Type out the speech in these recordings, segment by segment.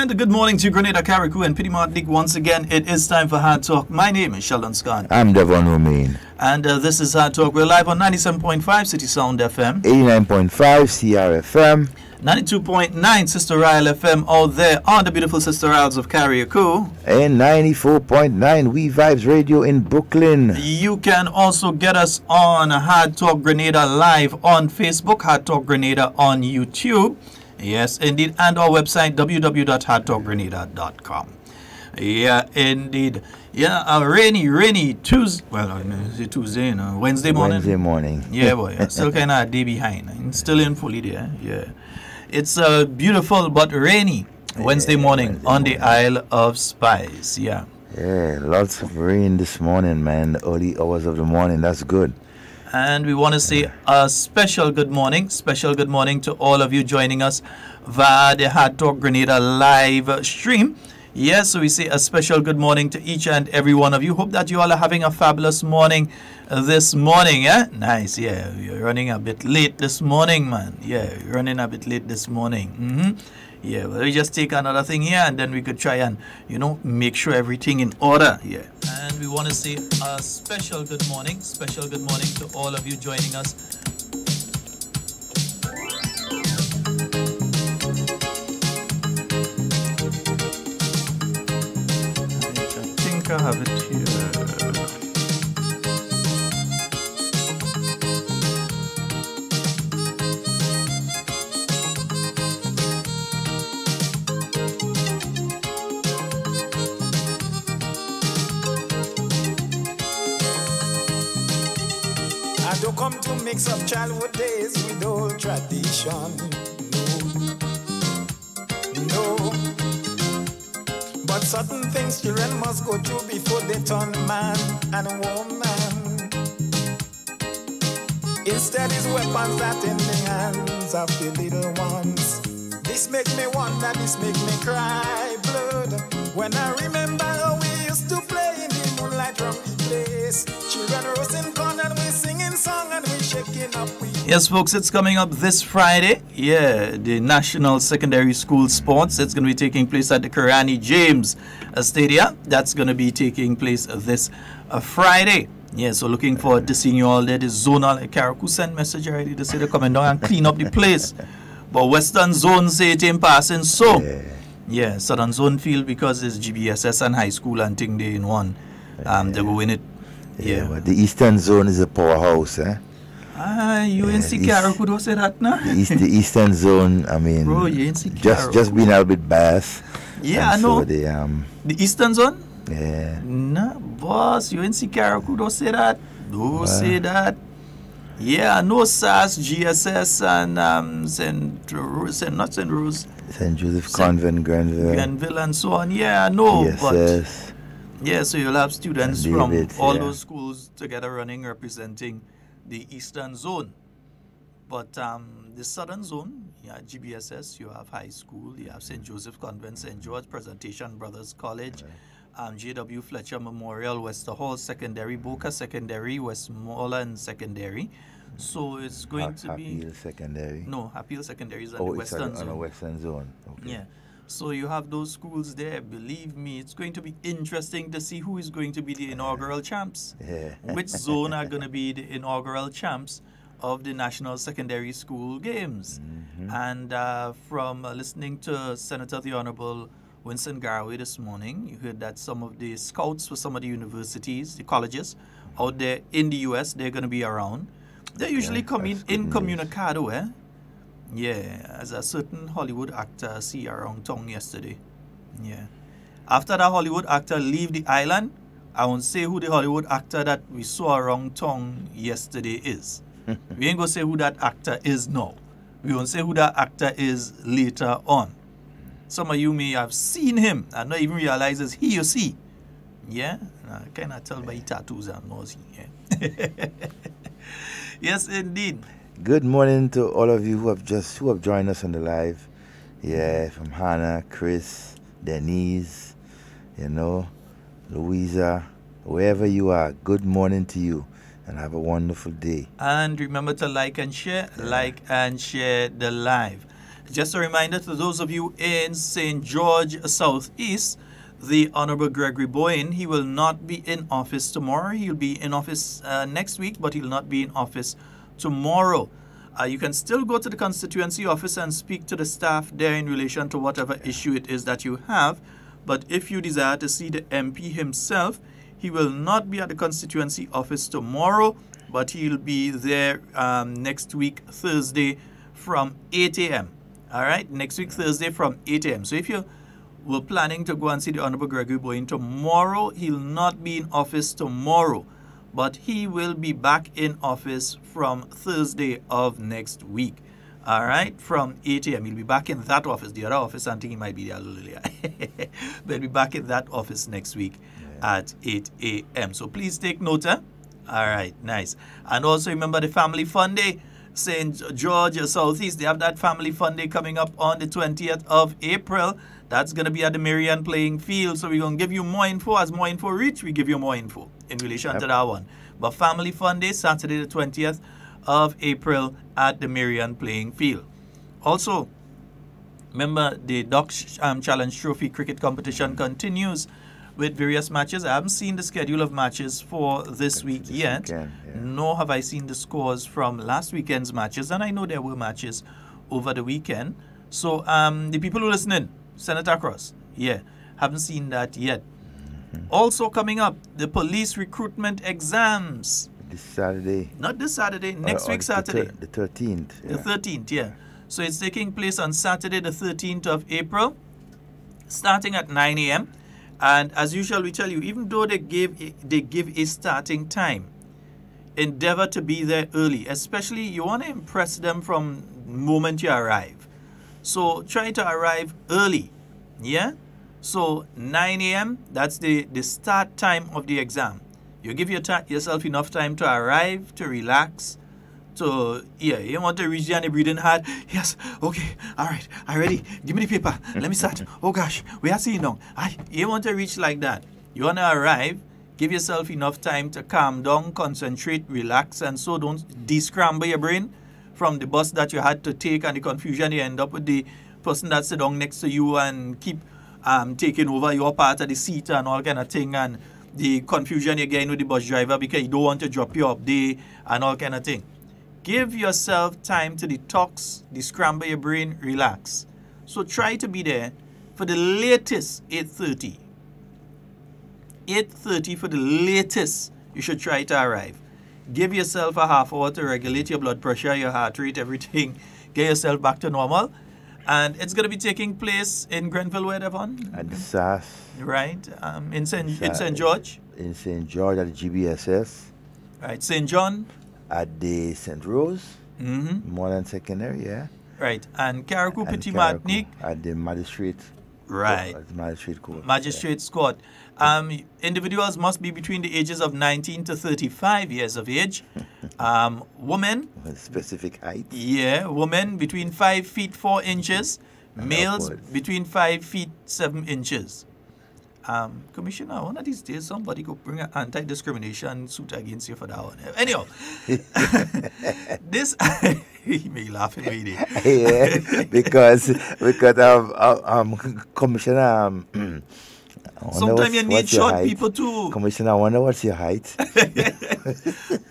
And good morning to Grenada, Carriacou, and Pity Martinique. Once again, it is time for Hard Talk. My name is Sheldon Scott. I'm Devon Romain. And this is Hard Talk. We're live on 97.5 CitysoundFM, 89.5 CRFM, 92.9 Sister Isle FM out there on the beautiful Sister Isles of Carriacou, and 94.9 WeiVybz Radio in Brooklyn. You can also get us on Hard Talk Grenada live on Facebook, Hard Talk Grenada on YouTube. Yes, indeed. And our website, www.hardtalkgrenada.com. Yeah, indeed. Yeah, a rainy Tuesday. Well, it's Tuesday, Wednesday morning. Wednesday morning. Yeah, boy. Still kind of a day behind. Still in fully there. Yeah. It's beautiful but rainy Wednesday morning on the Isle of Spice. Yeah. Yeah, lots of rain this morning, man. The early hours of the morning. That's good. And we want to say a special good morning to all of you joining us via the Hard Talk Grenada live stream. Yes, so we say a special good morning to each and every one of you. Hope that you all are having a fabulous morning this morning. Yeah, nice. Yeah, you're running a bit late this morning, man. Yeah, you're running a bit late this morning. Yeah, well, we just take another thing here and then we could try and, make sure everything in order. Yeah. And we want to say a special good morning to all of you joining us. I think I have it here. Don't come to mix up childhood days with old tradition. No. But certain things children must go through before they turn man and woman. Instead is weapons that in the hands of the little ones. This make me wonder, this make me cry blood. When I remember how we used to play in the moonlight from the place. Children roasting corn and we singing song and we shaking up. Yes, folks, it's coming up this Friday. Yeah, the National Secondary School Sports. It's going to be taking place at the Carriacou James Stadium. That's going to be taking place this Friday. Yeah, so looking forward to seeing you all there. The zonal Carriacou sent message already to say they're coming down and clean up the place. But Western Zone say it ain't passing. So, yeah, Southern Zone feel because it's GBSS and high school and thing they in one. They go in it. Yeah, but the Eastern Zone is a powerhouse, eh? You ain't see Carriacou don't say that, nah? The Eastern Zone, I mean, bro, you ain't see Carriacou. just being a little bit biased. Yeah, I know. So the Eastern Zone? Yeah. Nah, boss, you ain't see Carriacou don't say that. Don't say that. Yeah, I know SAS, GSS, and St. Rose. St. Joseph Convent, Grenville, and so on. Yeah, I know. Yes, but yes. Yeah, so you'll have students from all those schools together running, representing the Eastern Zone. But the Southern Zone, yeah, GBSS, you have high school, you have St. Joseph Convent, St. George, Presentation Brothers College, J.W. Fletcher Memorial, Wester Hall Secondary, Boca Secondary, Westmoreland Secondary. So it's going to be... Happy Secondary? No, Happy Secondary is on the Western Zone. On the Western Zone, okay. Yeah. So you have those schools there. Believe me, it's going to be interesting to see who is going to be the inaugural champs. Yeah. Which zone are going to be the inaugural champs of the National Secondary School Games. And from listening to Senator the Honorable Winston Garraway this morning, you heard that some of the scouts for some of the universities, the colleges out there in the U.S., they're going to be around. They usually come in incommunicado, eh? Yeah, as a certain Hollywood actor see around town yesterday. Yeah. After that Hollywood actor leave the island, I won't say who the Hollywood actor that we saw around town yesterday is. We ain't gonna say who that actor is now. We won't say who that actor is later on. Some of you may have seen him and not even realize it's he or she. Yeah? I cannot tell by tattoos and nose. Yeah. Yes, indeed. Good morning to all of you who have joined us on the live. Yeah, from Hannah, Chris, Denise, Louisa, wherever you are. Good morning to you, and have a wonderful day. And remember to like and share the live. Just a reminder to those of you in St. George Southeast, the Honorable Gregory Boyne, he will not be in office tomorrow. He'll be in office next week, but he'll not be in office tomorrow. You can still go to the constituency office and speak to the staff there in relation to whatever issue it is that you have. But if you desire to see the MP himself, he will not be at the constituency office tomorrow, but he'll be there next week, Thursday, from 8 a.m. All right, next week, Thursday, from 8 a.m. So if you were planning to go and see the Honorable Gregory Boyne tomorrow, he'll not be in office tomorrow, but he will be back in office from Thursday of next week. All right, from 8 a.m. He'll be back in that office. The other office, I think he might be there a little earlier. But he'll be back in that office next week at 8 a.m. So please take note. All right, nice. And also remember the Family Fun Day. St. George Southeast, they have that Family Fun Day coming up on the 20th of April. That's going to be at the Marion Playing Field. So we're going to give you more info. As more info reach, we give you more info in relation to that one. But Family Fun Day, Saturday the 20th of April at the Marion Playing Field. Also, remember the Doc Challenge Trophy cricket competition continues with various matches. I haven't seen the schedule of matches for this week yet. Nor have I seen the scores from last weekend's matches. And I know there were matches over the weekend. So the people who are listening, send it across. Haven't seen that yet. Also coming up, the police recruitment exams. This Saturday. Not this Saturday, next week Saturday. The 13th. The 13th, So it's taking place on Saturday the 13th of April, starting at 9 a.m. And as usual, we tell you, even though they give a starting time, endeavor to be there early. Especially, you want to impress them from the moment you arrive. So try to arrive early. So 9 a.m., that's the start time of the exam. You give yourself enough time to arrive, to relax, you want to reach there and breathing hard. Yes, okay, all right, I'm ready. Give me the paper. Let me start. Oh gosh, we are seeing now. You want to reach like that. You want to arrive, give yourself enough time to calm down, concentrate, relax, and so don't de-scramble your brain from the bus that you had to take and the confusion you end up with the person that's sitting down next to you and keep taking over your part of the seat and all kind of thing, and the confusion you're getting with the bus driver because you don't want to drop you up there and all kind of thing. Give yourself time to detox, de-scramble your brain, relax. So try to be there for the latest 8:30. 8:30 for the latest you should try to arrive. Give yourself a half hour to regulate your blood pressure, your heart rate, everything. Get yourself back to normal. And it's going to be taking place in Grenville, where, Devon? At the SAS. Right. In St. George? In St. George at the GBSS. Right. St. John? At the St. Rose. Modern Secondary, Right. And Carriacou, Petit Martinique? At the Magistrate. Right. At the Magistrate Court. Magistrate's Court. Individuals must be between the ages of 19 to 35 years of age. Women. With specific height. Women between 5 feet 4 inches. And males upwards. Between 5 feet 7 inches. Commissioner, one of these days somebody could bring an anti-discrimination suit against you for that one. Anyhow, this he may laugh at me. because Commissioner. Sometimes you need short people too. Commissioner, I wonder what's your height.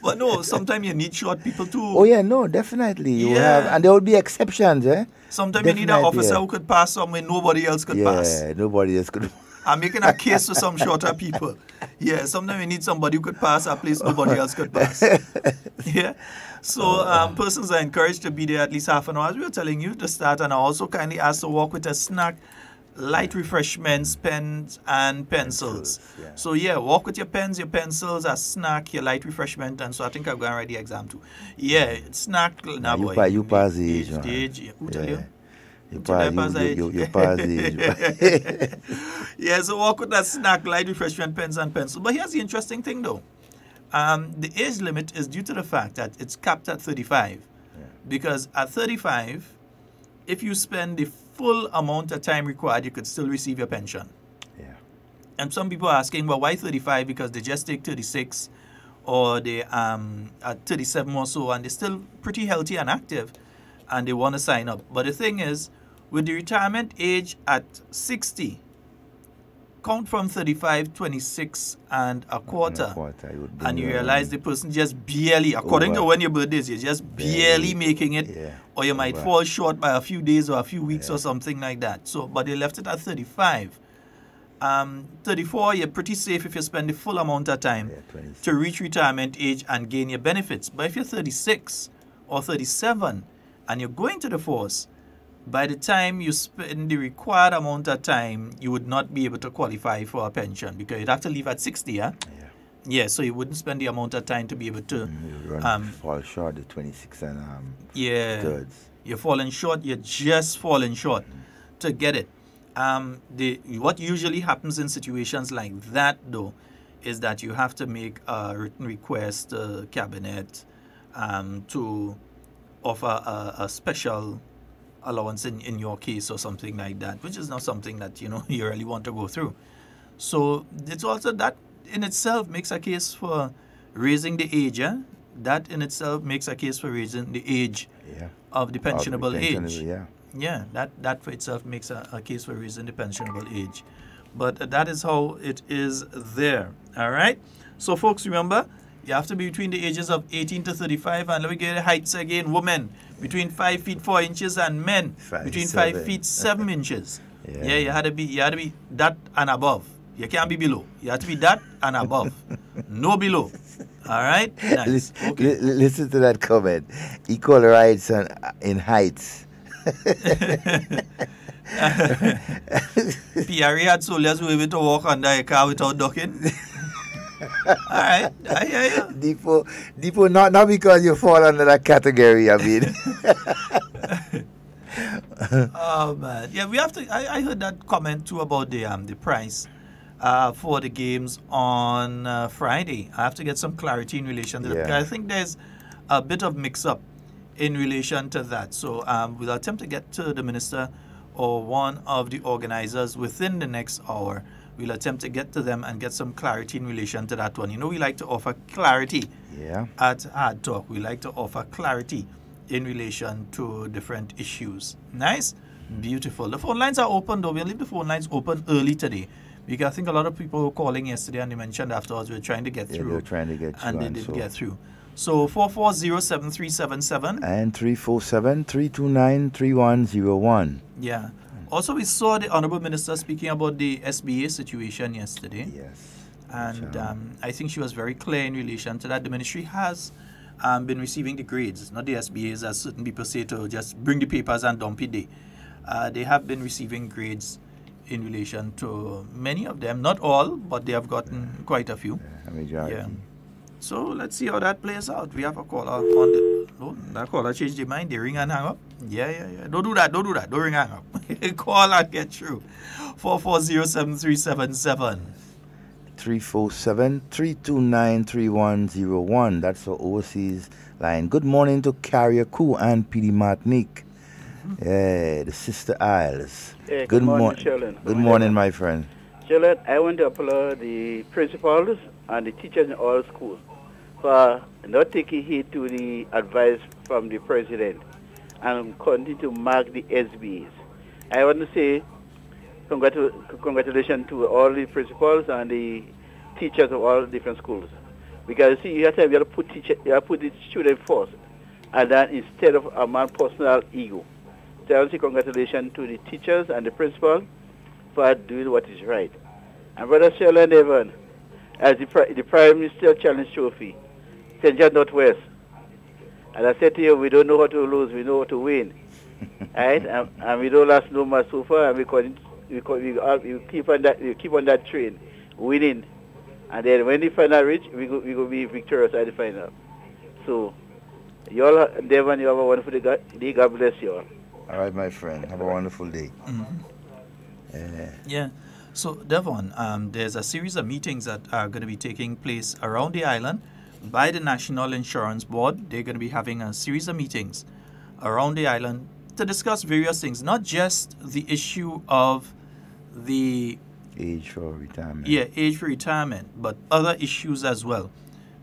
But no, sometimes you need short people too. Oh yeah, no, definitely. You have, and there will be exceptions, Sometimes you need an officer who could pass somewhere nobody else could pass. Yeah, nobody else could. I'm making a case for some shorter people. Sometimes you need somebody who could pass a place nobody else could pass. So persons are encouraged to be there at least half an hour, as we were telling you, to start. And I also kindly ask to walk with a snack, light refreshments, pens, and pencils. So walk with your pens, your pencils, a snack, your light refreshment. And so I think I'm going to write the exam too. Snack. Nah, boy. You pass the age. Who tell you? You pass the age. So walk with that snack, light refreshment, pens and pencils. But here's the interesting thing though. The age limit is due to the fact that it's capped at 35. Because at 35, if you spend the full amount of time required, you could still receive your pension. And some people are asking, well, why 35? Because they just take 36 or they at 37 or so, and they're still pretty healthy and active. and they want to sign up. But the thing is, with the retirement age at 60, count from 35, 26 and a quarter, and you realize the person just barely, according to when your birthday is, you're just barely making it, or you might fall short by a few days or a few weeks or something like that. So, but they left it at 35. 34, you're pretty safe if you spend the full amount of time to reach retirement age and gain your benefits. But if you're 36 or 37 and you're going to the force, by the time you spend the required amount of time, you would not be able to qualify for a pension because you'd have to leave at 60, yeah, so you wouldn't spend the amount of time to be able to fall short the 26 and thirds. You're falling short, you're just falling short to get it. What usually happens in situations like that, though, is that you have to make a written request to cabinet to offer a special allowance in your case or something like that, which is not something that you really want to go through. So it's also that in itself makes a case for raising the age. That in itself makes a case for raising the age of the pensionable age. Yeah, that for itself makes a case for raising the pensionable age. But that is how it is there. All right. So folks, remember, you have to be between the ages of 18 to 35, and let me get the heights again. Women between 5 feet 4 inches, and men between 5 feet 7 inches. Yeah, you had to be that and above. You can't be below. You have to be that and above. No below. All right. Nice. Okay. Listen to that comment. Equal rights in heights. PRA had soldiers who were able to walk under a car without ducking. All right, I hear you. Deepo, not because you fall under that category, I mean. Oh man, yeah, we have to. I heard that comment too about the price for the games on Friday. I have to get some clarity in relation to that. Because I think there's a bit of mix-up in relation to that. So we'll attempt to get to the minister or one of the organizers within the next hour. We'll attempt to get to them and get some clarity in relation to that one. We like to offer clarity at Hard Talk. We like to offer clarity in relation to different issues. Nice? Beautiful. The phone lines are open, though. We'll leave the phone lines open early today because I think a lot of people were calling yesterday and they mentioned afterwards we were trying to get through. They were trying to get through. And they did get through. So 440-7377 and 347-329-3101. Yeah. Also, we saw the Honorable Minister speaking about the SBA situation yesterday. Yes. And I think she was very clear in relation to that. The ministry has been receiving the grades, not the SBAs, as certain people say, to just bring the papers and dump it there. They have been receiving grades in relation to many of them. Not all, but they have gotten quite a few. Yeah. So let's see how that plays out. We have a caller on the... Oh, that caller changed their mind. They ring and hang up. Yeah. Don't do that. Don't ring and hang up. Call and get through. 440-7377. 347-329-3101. That's our overseas line. Good morning to Carriacou and PD Martinique. The Sister Isles. Hey, good morning, Sheldon. Good morning, my friend. Sheldon, I want to applaud the principals and the teachers in all schools for not taking heed to the advice from the president and continue to mark the SBs. I want to say congratulations to all the principals and the teachers of all different schools. Because see, you have to put the student first, and then instead of a man's personal ego. So I want to say congratulations to the teachers and the principal for doing what is right. And Brother Sheldon Devon, as the Prime Minister Challenge Trophy, St. John Northwest. And I said to you, we don't know how to lose, we know how to win. Right? And we don't last no more so far, and we keep on that train, winning. And then when the final reach, we go be victorious at the final. So, you all, Devon, you have a wonderful day. God bless you all. All right, my friend. Have a wonderful day. Yeah. So, Devon, there's a series of meetings that are going to be taking place around the island by the National Insurance Board. They're going to be having a series of meetings around the island to discuss various things, not just the issue of the age for retirement. Yeah, age for retirement, but other issues as well.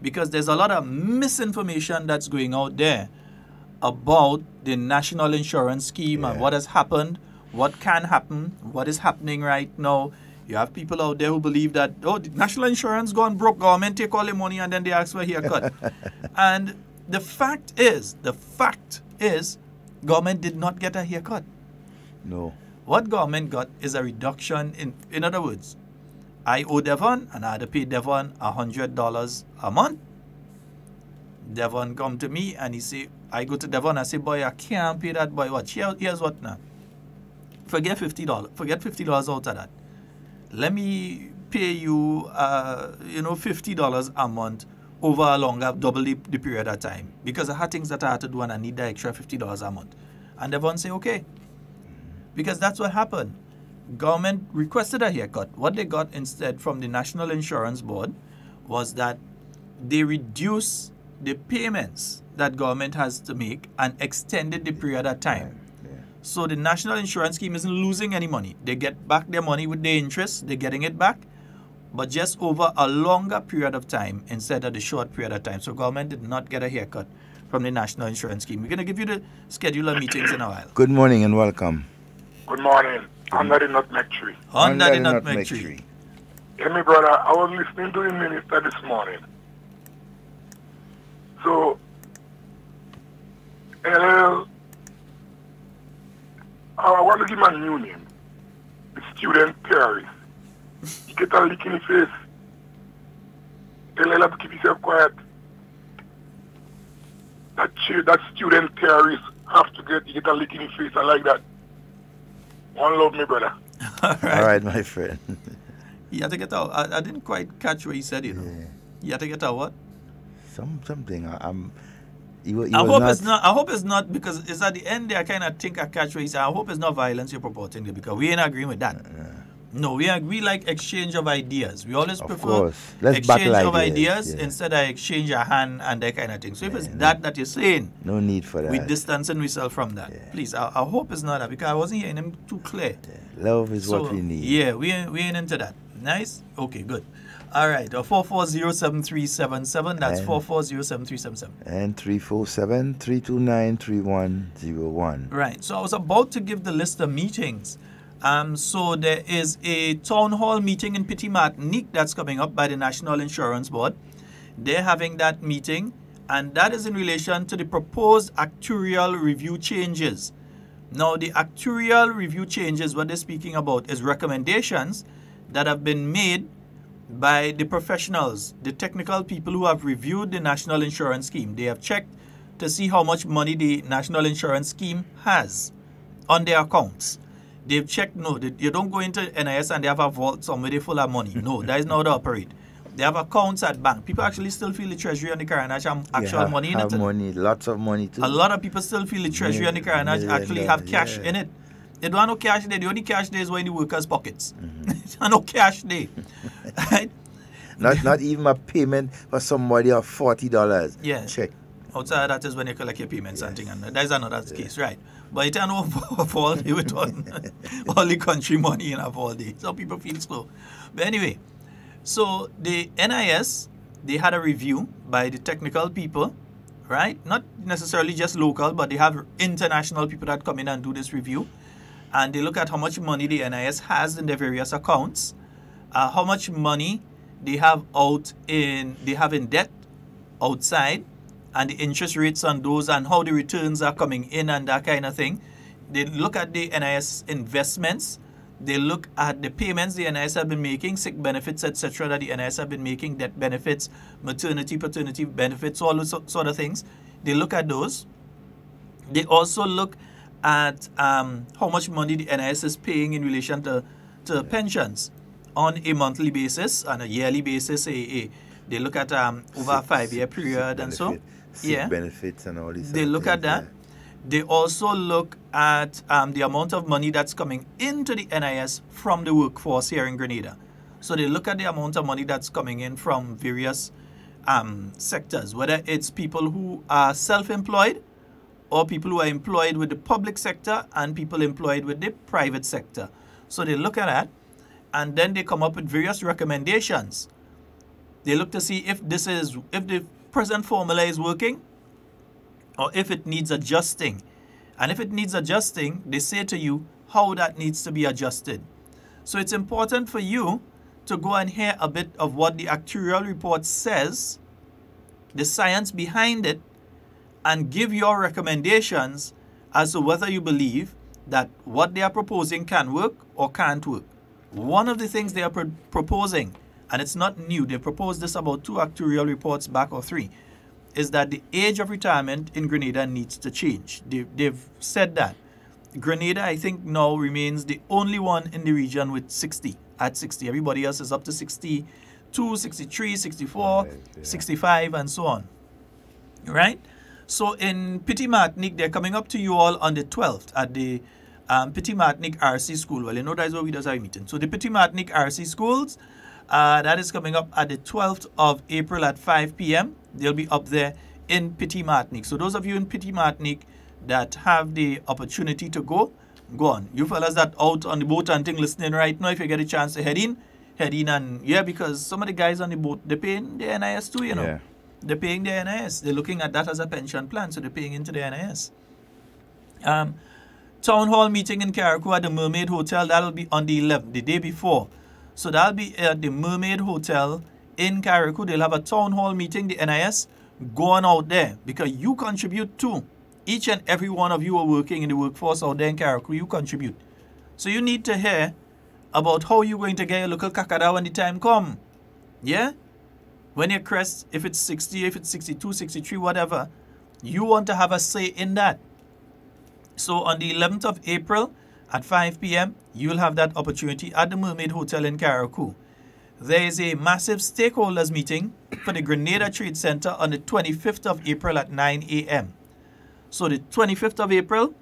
Because there's a lot of misinformation that's going out there about the national insurance scheme and what has happened, what can happen, what is happening right now. You have people out there who believe that, oh, the national insurance gone broke, government take all the money and then they ask for a haircut. And the fact is, government did not get a haircut. No. What government got is a reduction in other words, I owe Devon and I had to pay Devon $100 a month. Devon come to me and he say, I go to Devon and I say, boy, I can't pay that, boy. What? Here's what now. Forget $50. Forget $50 out of that. Let me pay you, $50 a month over a longer, double the period of time. Because I had things that I had to do and I need the extra $50 a month. And Devon say, okay. Because that's what happened. Government requested a haircut. What they got instead from the National Insurance Board was that they reduced the payments that government has to make and extended the period of time. So the national insurance scheme isn't losing any money. They get back their money with the interest. They're getting it back, but just over a longer period of time instead of the short period of time. So government did not get a haircut from the national insurance scheme. We're going to give you the schedule of meetings in a while. Good morning and welcome. Good morning. Under the nutmeg tree. Under the nutmeg tree. Hey, my brother, I was listening to the minister this morning. So, I want to give him a new name. The student terrorist. He get a lick in his face. Tell him to keep himself quiet. That student terrorist have to get a lick in his face. I like that. One love, me brother. All right, my friend. You have to get out. I didn't quite catch what he said, you know. Yeah. You have to get out what? Something. I hope it's not because it's at the end there. I kind of think I catch what he said. I hope it's not violence you're purporting there because we ain't agreeing with that. No, we like exchange of ideas. We always prefer exchange of ideas instead of exchange a hand and that kind of thing. So if it's that you're saying, no need for that. We're distancing ourselves from that. Yeah. Please, I hope it's not that because I wasn't hearing him too clear. Yeah. Love is what we need. Yeah, we ain't into that. Nice? Okay, good. All right, 4407377. That's 4407377. And 347-329-3101. Right. So I was about to give the list of meetings. So there is a town hall meeting in Petit Martinique that's coming up by the National Insurance Board. They're having that meeting, and that is in relation to the proposed actuarial review changes. Now, the actuarial review changes, what they're speaking about is recommendations that have been made by the professionals, the technical people who have reviewed the national insurance scheme. They have checked to see how much money the national insurance scheme has on their accounts. They've checked, you don't go into NIS and they have a vault somewhere they full of money. No, that is not how they operate. They have accounts at bank. People actually still feel the treasury and the Carriacou have actual money in it. Money, lots of money too. A lot of people still feel the treasury and the Carriacou actually have cash in it. They don't have no cash there. The only cash there is in the workers' pockets. There's no cash there. Right? Not even a payment for somebody of $40. Yeah. Check. Outside that is when you collect your payments and things. That is another case, right? But it ain't all day with all the country money in all day. Some people feel slow. But anyway, so the NIS, they had a review by the technical people, right? Not necessarily just local, but they have international people that come in and do this review. And they look at how much money the NIS has in their various accounts, how much money they have in debt outside, and the interest rates on those and how the returns are coming in and that kind of thing. They look at the NIS investments. They look at the payments the NIS have been making, sick benefits, etc. that the NIS have been making, death benefits, maternity, paternity benefits, all those sort of things. They look at those. They also look at how much money the NIS is paying in relation to pensions on a monthly basis, on a yearly basis. They look at over a 5-year period and so. Benefits and all these. They look at that. Yeah. They also look at the amount of money that's coming into the NIS from the workforce here in Grenada. So they look at the amount of money that's coming in from various sectors, whether it's people who are self-employed or people who are employed with the public sector and people employed with the private sector. So they look at that, and then they come up with various recommendations. They look to see if the present formula is working, or if it needs adjusting. And if it needs adjusting, they say to you how that needs to be adjusted. So it's important for you to go and hear a bit of what the actuarial report says, the science behind it, and give your recommendations as to whether you believe that what they are proposing can work or can't work. One of the things they are proposing, and it's not new, they proposed this about 2 actuarial reports back or 3, is that the age of retirement in Grenada needs to change. They've said that. Grenada, I think, now remains the only one in the region with 60, at 60. Everybody else is up to 62, 63, 64, right, yeah. 65, and so on. Right? So in Petit Martinique, they're coming up to you all on the 12th at the Petit Martinique RC School. Well, you know that's where we do our meeting. So the Petit Martinique RC Schools, that is coming up at the 12th of April at 5 p.m. They'll be up there in Petit Martinique. So those of you in Petit Martinique that have the opportunity to go on. You fellas that out on the boat and thing listening right now, if you get a chance to head in and, yeah, because some of the guys on the boat, they're paying their NIS too, you know. Yeah. They're paying their NIS. They're looking at that as a pension plan, so they're paying into their NIS. Town hall meeting in Carriacou at the Mermaid Hotel, that'll be on the 11th, the day before. So that'll be at the Mermaid Hotel in Carriacou. They'll have a town hall meeting, the NIS, going out there, because you contribute too. Each and every one of you are working in the workforce out there in Carriacou, you contribute. So you need to hear about how you're going to get your local kakada when the time comes. Yeah? When you crest, if it's 60, if it's 62, 63, whatever, you want to have a say in that. So on the 11th of April at 5 p.m., you'll have that opportunity at the Mermaid Hotel in Carriacou. There is a massive stakeholders meeting for the Grenada Trade Center on the 25th of April at 9 a.m. So the 25th of April,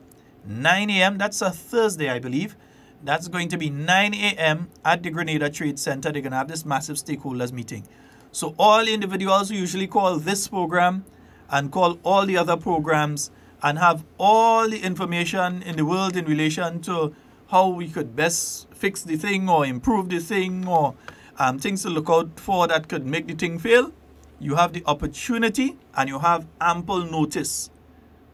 9 a.m., that's a Thursday, I believe. That's going to be 9 a.m. at the Grenada Trade Center. They're going to have this massive stakeholders meeting. So all individuals who usually call this program and call all the other programs and have all the information in the world in relation to how we could best fix the thing or improve the thing or things to look out for that could make the thing fail, you have the opportunity and you have ample notice.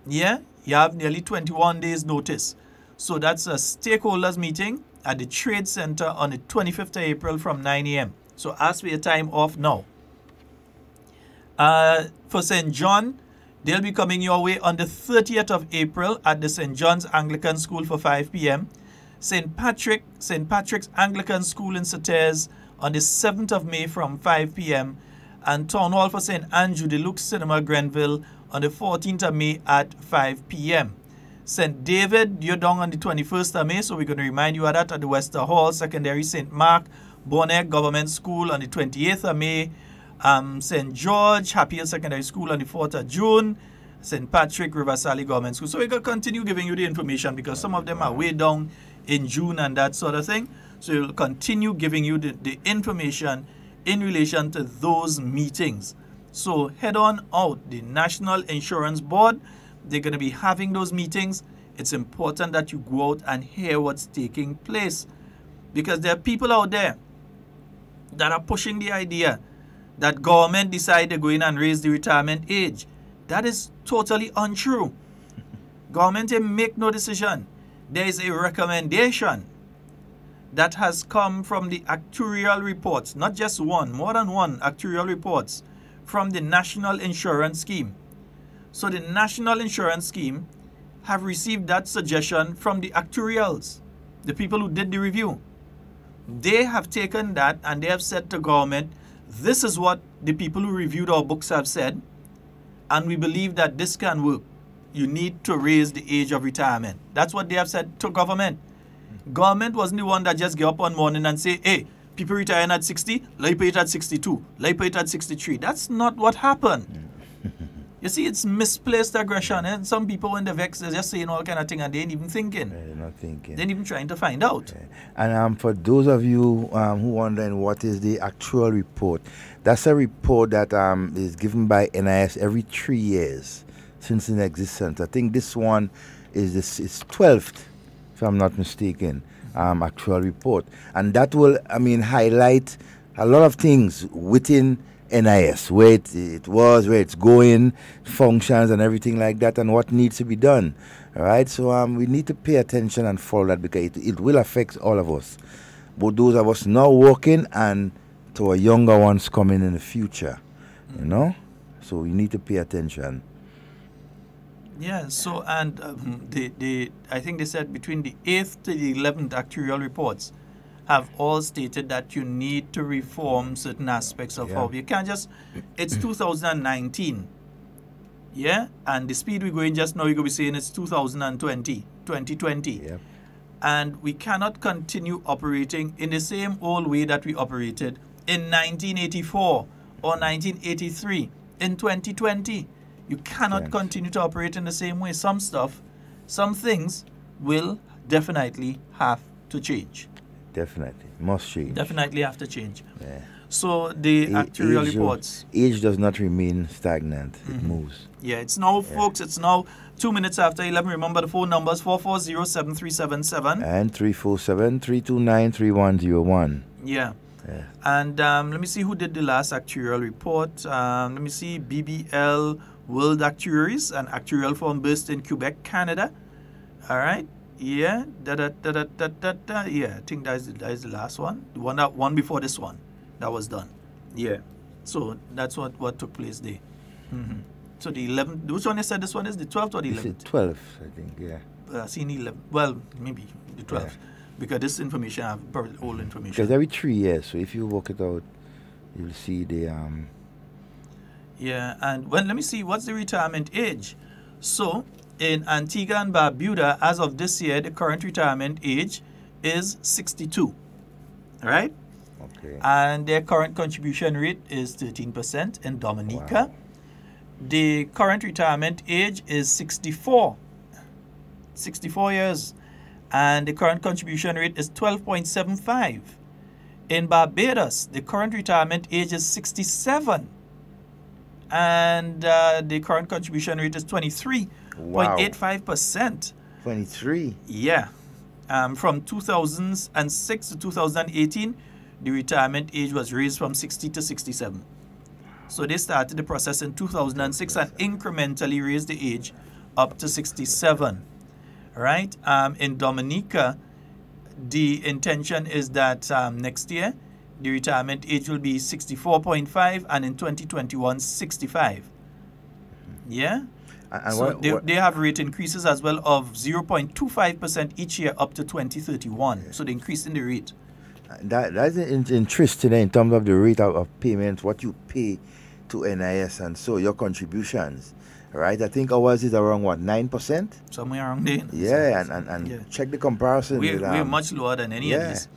Yeah, you have nearly 21 days notice. So that's a stakeholders meeting at the Trade Center on the 25th of April from 9 a.m. So ask for your time off now. For St. John, they'll be coming your way on the 30th of April at the St. John's Anglican School for 5 p.m. St. Patrick's Anglican School in Sauters on the 7th of May from 5 p.m. and Town Hall for St. Andrew de Luxe Cinema Grenville on the 14th of May at 5 p.m. St. David, you're down on the 21st of May, so we're going to remind you of that at the Wester Hall. Secondary St. Mark, Bonnet Government School on the 28th of May. St. George, Happy Hill Secondary School on the 4th of June. St. Patrick, River Sally Government School. So we're going to continue giving you the information because some of them are way down in June and that sort of thing. So we'll continue giving you the information in relation to those meetings. So head on out. The National Insurance Board, they're going to be having those meetings. It's important that you go out and hear what's taking place because there are people out there that are pushing the idea that government decide to go in and raise the retirement age. That is totally untrue. Government make no decision. There is a recommendation that has come from the actuarial reports, not just one, more than one actuarial reports from the National Insurance Scheme. So the National Insurance Scheme have received that suggestion from the actuarials, the people who did the review. They have taken that and they have said to government, this is what the people who reviewed our books have said, and we believe that this can work. You need to raise the age of retirement. That's what they have said to government. Government wasn't the one that just get up one morning and say, hey, people retiring at 60, let's pay it at 62, let's pay it at 63. That's not what happened. You see, it's misplaced aggression. And some people, when they're vexed, they're just saying all kind of things and they ain't even thinking. They're not thinking. They ain't even trying to find out. And for those of you who wondering what is the actual report, that's a report that is given by NIS every 3 years since its existence. I think this one is 12th, if I'm not mistaken, actual report. And that will, highlight a lot of things within NIS, where it was, where it's going, functions and everything like that, and what needs to be done. All right, so we need to pay attention and follow that because it will affect all of us. But those of us now working and to our younger ones coming in the future, you know? So we need to pay attention. Yeah, so, and I think they said between the 8th to the 11th actuarial reports have all stated that you need to reform certain aspects of how you can't just, it's 2019, yeah, and the speed we're going just now, you're going to be saying it's 2020. Yep. And we cannot continue operating in the same old way that we operated in 1984 or 1983 in 2020. You cannot continue to operate in the same way. Some things will definitely have to change. Definitely. Must change. Definitely have to change. Yeah. So the actuarial reports. Age does not remain stagnant. It moves. Yeah, it's now, folks, it's now 2 minutes after 11. Remember the phone numbers 440-7377. And 347-329-3101. Yeah. And let me see who did the last actuarial report. Let me see, BBL World Actuaries, an actuarial firm based in Quebec, Canada. All right. Yeah. Yeah, I think that is the last one. The one before this one. That was done. Yeah. So that's what took place there. So the 11th, which one you said this one is? The 12th or the 11th? It's the 12th, I think, yeah. Seen 11. Well, maybe the 12th. Yeah. Because this information, I have very old information. Because every 3 years, so if you work it out, you'll see the... Yeah, and well, let me see, what's the retirement age? So, in Antigua and Barbuda, as of this year, the current retirement age is 62. All right? Okay. And their current contribution rate is 13%. In Dominica, wow. The current retirement age is 64. 64 years. And the current contribution rate is 12.75. In Barbados, the current retirement age is 67. And the current contribution rate is 23.85%. 23? Yeah. From 2006 to 2018, the retirement age was raised from 60 to 67. So they started the process in 2006 and incrementally raised the age up to 67. Right? In Dominica, the intention is that next year, the retirement age will be 64.5 and in 2021, 65. Yeah? And so they have rate increases as well of 0.25% each year up to 2031. So they increase in the rate. That's interesting in terms of the rate of payments, what you pay to NIS and so your contributions. Right, I think ours is around what, 9%? Somewhere around there. Yeah, and check the comparison. We're much lower than any of these.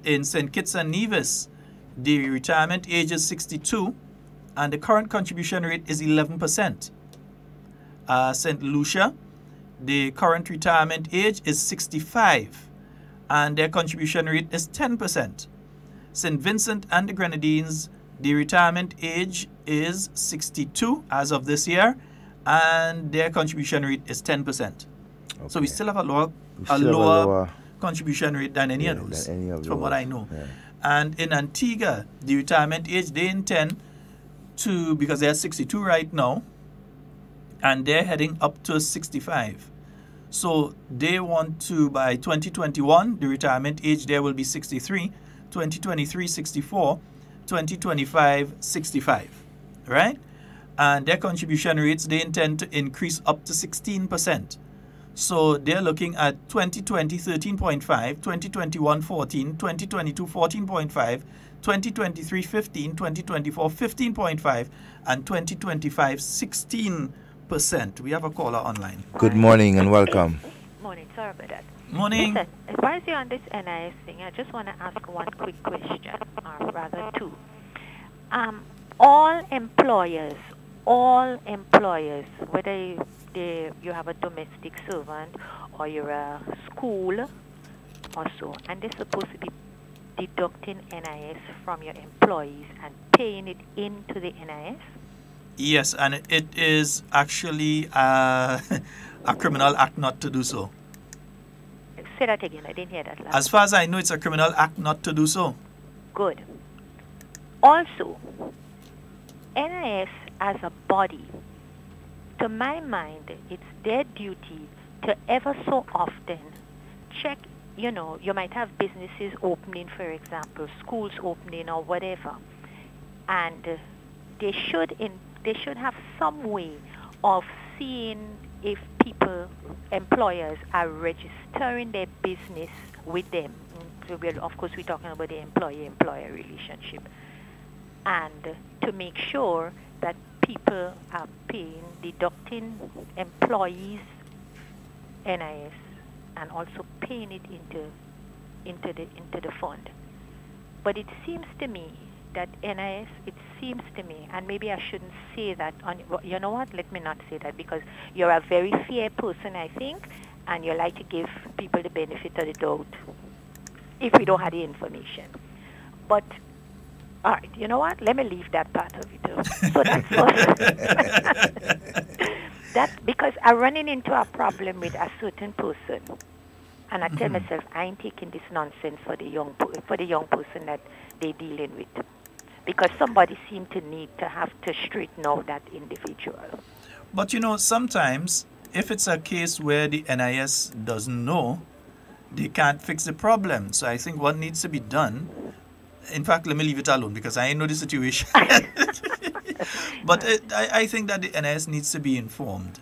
In St. Kitts and Nevis, the retirement age is 62, and the current contribution rate is 11%. St. Lucia, the current retirement age is 65, and their contribution rate is 10%. St. Vincent and the Grenadines, the retirement age is 62 as of this year, and their contribution rate is 10%. Okay. So we still have a lower contribution rate than any of those, from what I know. Yeah. And in Antigua, the retirement age, they intend to, because they're 62 right now, and they're heading up to 65. So they want to, by 2021, the retirement age there will be 63, 2023, 64, 2025, 65, right? And their contribution rates, they intend to increase up to 16%. So they're looking at 2020, 13.5, 2021, 14, 2022, 14.5, 2023, 15, 2024, 15.5, and 2025, 16%. We have a caller online. Good morning and welcome. Morning, sorry about that. Morning. Listen, as far as you're on this NIS thing, I just want to ask one quick question, or rather two. All employers, whether you have a domestic servant or you're a school or so, and they're supposed to be deducting NIS from your employees and paying it into the NIS? Yes, and it is actually a criminal act not to do so. Say that again, I didn't hear that last. As far as I know, it's a criminal act not to do so. Good. Also, NIS as a body, to my mind, it's their duty to ever so often check, you know, you might have businesses opening, for example, schools opening or whatever, and they should have some way of seeing if employers are registering their business with them. So of course, we're talking about the employer-employer relationship. And to make sure that people are deducting employees' NIS and also paying it into the fund. But it seems to me that NIS, and maybe I shouldn't say that, you know what, let me not say that, because you're a very fair person, I think, and you like to give people the benefit of the doubt if we don't have the information. But, all right, you know what, let me leave that part of it. So that's all. That's because I'm running into a problem with a certain person, and I tell myself, I ain't taking this nonsense for the young person that they're dealing with, because somebody seemed to need to have to straighten out that individual. But you know, sometimes if it's a case where the NIS doesn't know, they can't fix the problem. So I think what needs to be done, in fact, let me leave it alone because I know the situation. But I think that the NIS needs to be informed,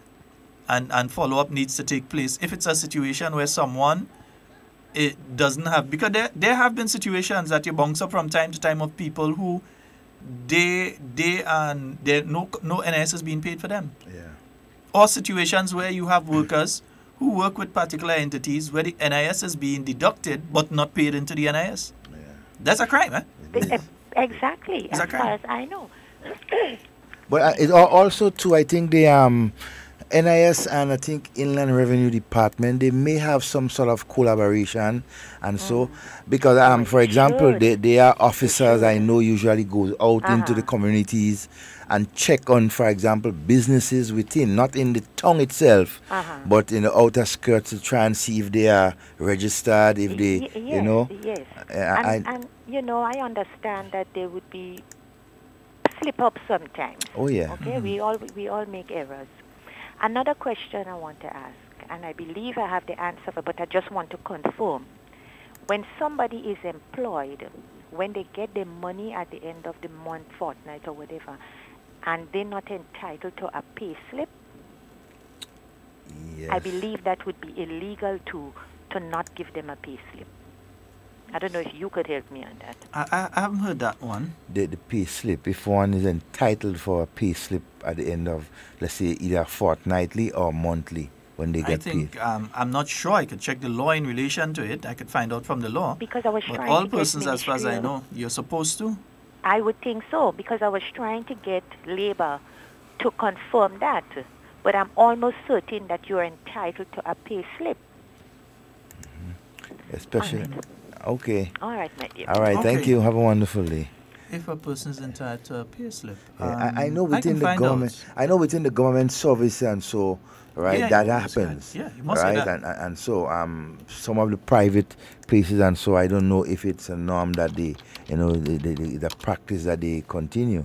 and follow-up needs to take place. If it's a situation where someone it doesn't have, because there have been situations that you bounce up from time to time of people who no NIS is being paid for them. Yeah. Or situations where you have workers who work with particular entities where the NIS is being deducted but not paid into the NIS. Yeah. That's a crime, eh? Exactly, as far as I know. But it also too, I think the NIS and I think Inland Revenue Department, they may have some sort of collaboration, and so because for example, they are officers I know usually goes out into the communities and check on, for example, businesses within, not in the town itself, but in the outer skirts to try and see if they are registered, if they, you know. Yes. And you know, I understand that there would be slip-ups sometimes. Oh yeah. Okay, we all make errors. Another question I want to ask, and I believe I have the answer, but I just want to confirm. When somebody is employed, when they get their money at the end of the month, fortnight, or whatever, and they're not entitled to a pay slip, yes. I believe that would be illegal to not give them a pay slip. I don't know if you could help me on that. I haven't heard that one. The pay slip, if one is entitled for a pay slip at the end of, let's say, either fortnightly or monthly when they get paid. I'm not sure. I could check the law in relation to it. I could find out from the law. Because I was but trying all to get persons, as far as I know, you're supposed to. I would think so, because I was trying to get labor to confirm that. But I'm almost certain that you're entitled to a pay slip. Especially... Okay. All right, my dear. All right, thank you. Have a wonderful day. If a person is entitled to a pay slip, I know within the government, I know within the government service and so, right, yeah, that happens. Yeah, you must right, say that. And so some of the private places and so, I don't know if it's a norm that they, you know, the practice that they continue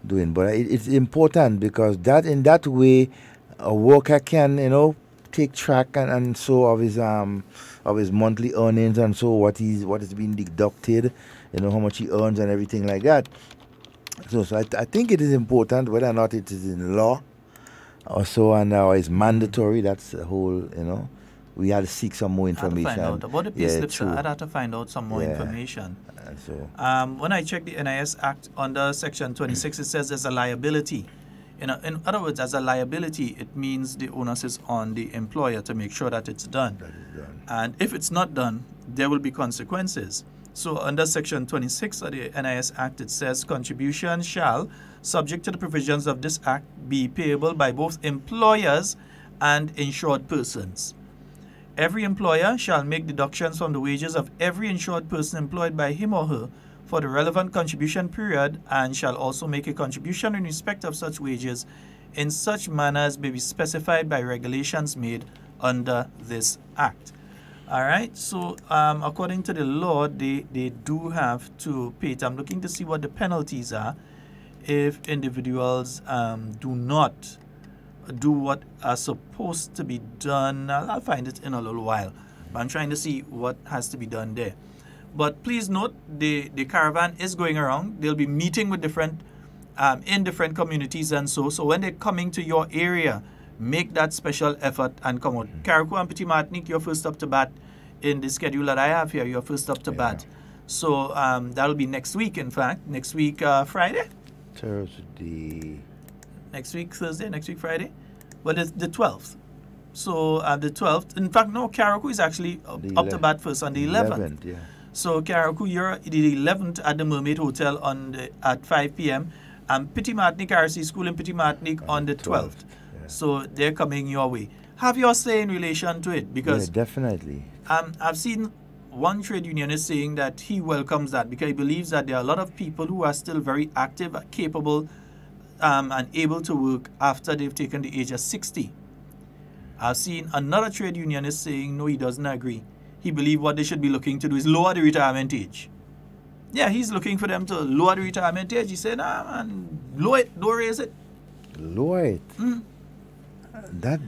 doing, but it's important because that in that way, a worker can, you know, take track and so of his monthly earnings and so what is being deducted, you know, how much he earns and everything like that. So I think it is important, whether or not it is in law or so, and or it's mandatory. That's the whole, you know. We had to seek some more information. I'd find out about the pay slips. I'd have to find out some more information. So when I check the NIS Act under Section 26, it says there's a liability. In other words, as a liability, it means the onus is on the employer to make sure that it's done. that is done. And if it's not done, there will be consequences. So under Section 26 of the NIS Act, it says contributions shall, subject to the provisions of this Act, be payable by both employers and insured persons. Every employer shall make deductions from the wages of every insured person employed by him or her for the relevant contribution period, and shall also make a contribution in respect of such wages in such manner as may be specified by regulations made under this Act. All right, so according to the law, they do have to pay it. I'm looking to see what the penalties are if individuals do not do what are supposed to be done. I'll find it in a little while. But I'm trying to see what has to be done there. But please note, the caravan is going around. They'll be meeting with different in different communities and so when they're coming to your area, make that special effort and come out. Carriacou and Petit Martinique, you're first up to bat in the schedule that I have here. You're first up to bat. So that'll be next week, in fact. Next week, Friday? Thursday. Next week, Thursday, next week, Friday? But it's the 12th. So the 12th, in fact, no, Carriacou is actually up to bat first on the 11th. Yeah. So Carriacou, you're the 11th at the Mermaid Hotel at 5 p.m. and Petit Martinique RC School in Petit Martinique on the 12th. Yeah. So they're coming your way. Have your say in relation to it, because definitely. I've seen one trade unionist saying that he welcomes that because he believes that there are a lot of people who are still very active, capable, and able to work after they've taken the age of 60. I've seen another trade unionist saying no, he doesn't agree. He believes what they should be looking to do is lower the retirement age. Yeah, he's looking for them to lower the retirement age. He said, nah, man, lower it, don't raise it. Lower it? That...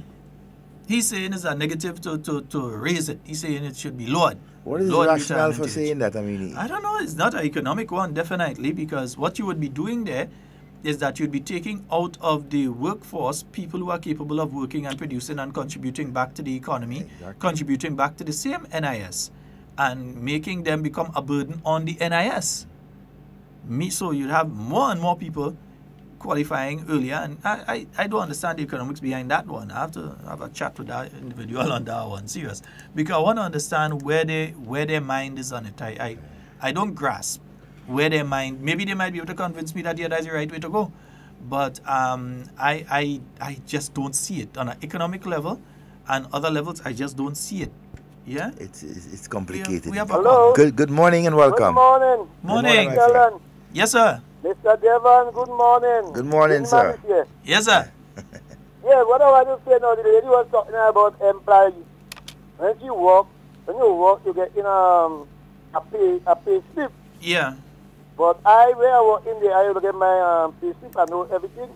He's saying it's a negative to raise it. He's saying it should be lowered. What is the rationale for saying that? I mean, I don't know. It's not an economic one, definitely, because what you would be doing there is that you'd be taking out of the workforce people who are capable of working and producing and contributing back to the economy, contributing back to the same NIS, and making them become a burden on the NIS. So you'd have more and more people qualifying earlier, and I don't understand the economics behind that one. I have to have a chat with that individual on that one, serious, because I want to understand where their mind is on it. I don't grasp where their mind. Maybe they might be able to convince me that yeah, that's the right way to go, but I just don't see it on an economic level and other levels. I just don't see it. Yeah, it's complicated. We have Hello. Good morning and welcome. Good morning. Morning. Yes, sir. Mr. Devon, good morning. Good morning, sir. Yes, sir. Yeah, what I want to say now, the lady was talking about employees. When you work, you get in a pay slip. Yeah. But where I work in there, I will get my pay slip. I know everything.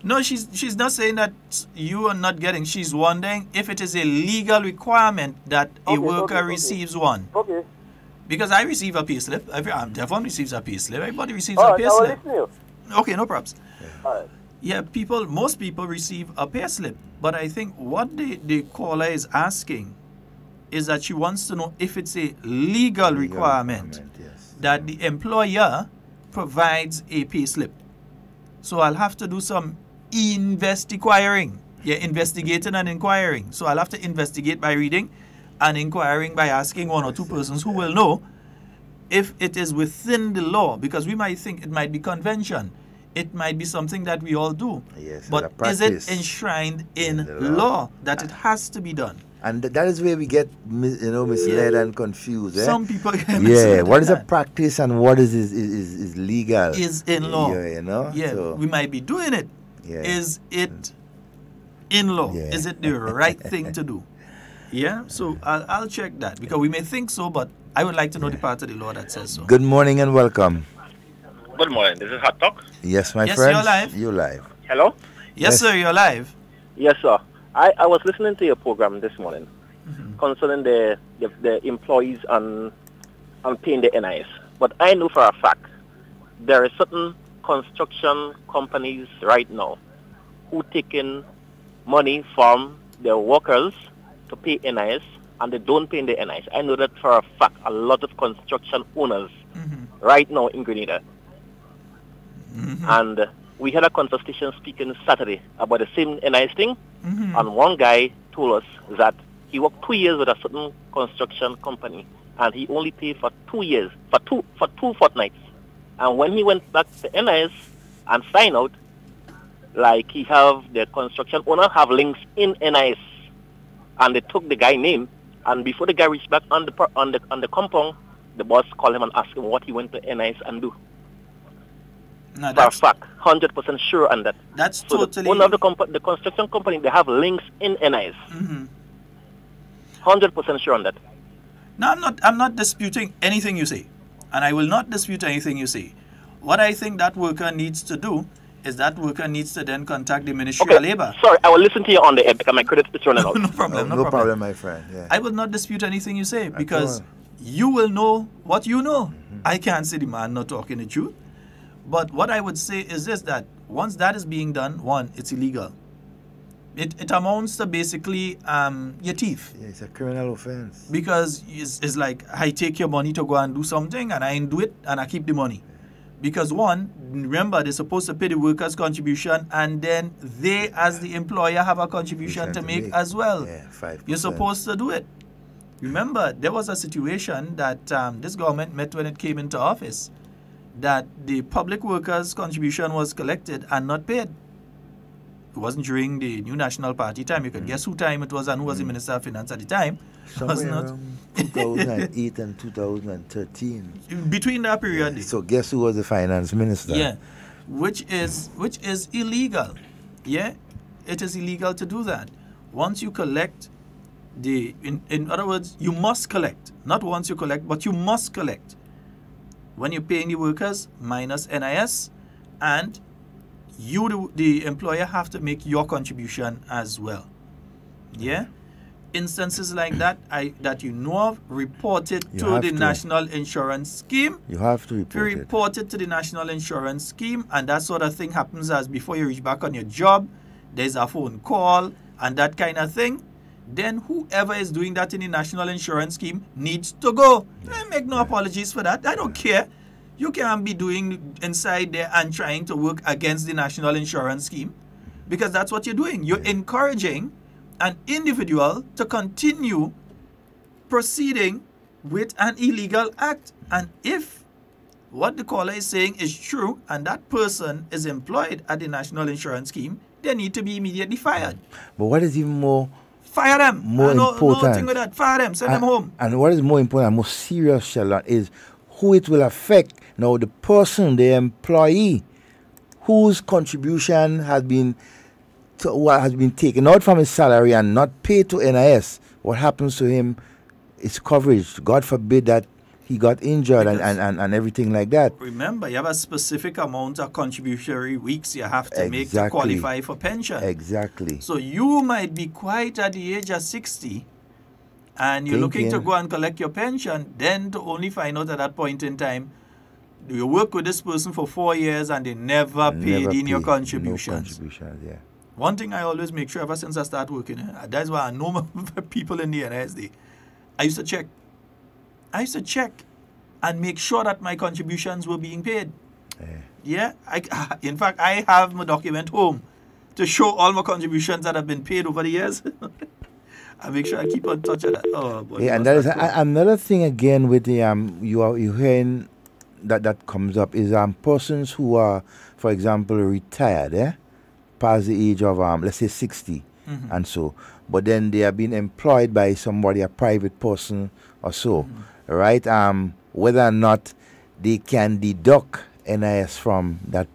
No, she's not saying that you are not getting. She's wondering if it is a legal requirement that a worker receives one. Okay. Because I receive a pay slip. Devon receives a pay slip. Everybody receives a pay slip. Okay, no problems. Yeah, most people receive a pay slip. But I think what the caller is asking is that she wants to know if it's a legal requirement that the employer provides a pay slip. So I'll have to do some investigating. Yeah, investigating and inquiring. So I'll have to investigate by reading and inquiring by asking one or two persons who will know if it is within the law, because we might think it might be convention. It might be something that we all do. Yes, but is it enshrined in law that it has to be done? And that is where we get misled and confused. Some people get misled. Yeah, what is a practice and what is legal? Is in law. Yeah, so we might be doing it. Yeah. Is it in law? Yeah. Is it the right thing to do? Yeah, so I'll check that, because we may think so, but I would like to know the part of the law that says so. Good morning and welcome. Good morning. This is HARDTALK. Yes, my friend. You're live. You're live. Hello? Yes, sir, you're live. Yes, sir. I was listening to your program this morning concerning the employees and paying the NIS. But I know for a fact there are certain construction companies right now who taking money from their workers to pay NIS, and they don't pay the NIS. I know that for a fact. A lot of construction owners right now in Grenada. And we had a conversation speaking Saturday about the same NIS thing, and one guy told us that he worked 2 years with a certain construction company, and he only paid for 2 years, for two fortnights. And when he went back to NIS and signed out, like the construction owner have links in NIS, and they took the guy's name, and before the guy reached back on the compound, the boss called him and asked him what he went to NIS and do. No, for a fact, 100% sure on that. That's so totally... the owner of the construction company, they have links in NIS. 100% sure on that. No, I'm not disputing anything you say. And I will not dispute anything you say. what I think that worker needs to do is that worker needs to then contact the Ministry of Labor. Sorry, I will listen to you on the air because my credit is running out. No problem, no problem, my friend. Yeah. I will not dispute anything you say because you will know what you know. I can't say the man not talking the truth. But what I would say is this, that once that is being done, one, it's illegal. It amounts to basically your thief. Yeah, it's a criminal offense. Because it's like, I take your money to go and do something and I ain't do it and I keep the money. Because one, remember, they're supposed to pay the workers' contribution and then they, as the employer, have a contribution to make as well. Yeah, 5%. You're supposed to do it. Remember, there was a situation that this government met when it came into office, that the public workers' contribution was collected and not paid. It wasn't during the New National Party time. You could guess who time it was and who was the Minister of Finance at the time. Somewhere around 2008 and 2013. Between that period. Yeah, so guess who was the finance minister? Yeah, which is illegal. Yeah, it is illegal to do that. Once you collect in other words, you must collect. Not once you collect, but you must collect. When you're paying the workers, minus NIS, and you, the employer, have to make your contribution as well. Yeah? Instances like that, that you know of, report it to the National Insurance Scheme. You have to report it to the National Insurance Scheme, and that sort of thing happens as before you reach back on your job, there's a phone call, and that kind of thing. Then whoever is doing that in the National Insurance Scheme needs to go. I make no apologies for that. I don't care. You can't be doing inside there and trying to work against the National Insurance Scheme, because that's what you're doing. You're encouraging an individual to continue proceeding with an illegal act. And if what the caller is saying is true and that person is employed at the National Insurance Scheme, they need to be immediately fired. But what is even more... Fire them. More important. No thing with that. Fire them. Send them home. And what is more important and more serious, Sheldon, is who it will affect. Now, the person, the employee, whose contribution has been taken out from his salary and not paid to NIS, what happens to him is coverage. God forbid that he got injured and everything like that. Remember, you have a specific amount of contributory weeks you have to make to qualify for pension. Exactly. So you might be quite at the age of 60 and you're looking to go and collect your pension, then to only find out at that point in time, you work with this person for 4 years and they never paid in your contributions. No contributions, yeah. One thing I always make sure ever since I start working, that's why I know people in the NSD, I used to check and make sure that my contributions were being paid. Yeah. In fact, I have my document home to show all my contributions that have been paid over the years. I make sure I keep on touch of that. Oh, boy, yeah, and that is another thing again with the you hearing that comes up is persons who are, for example, retired, past the age of let's say 60, and so, but then they are being employed by somebody, a private person or so, right? Whether or not they can deduct NIS from that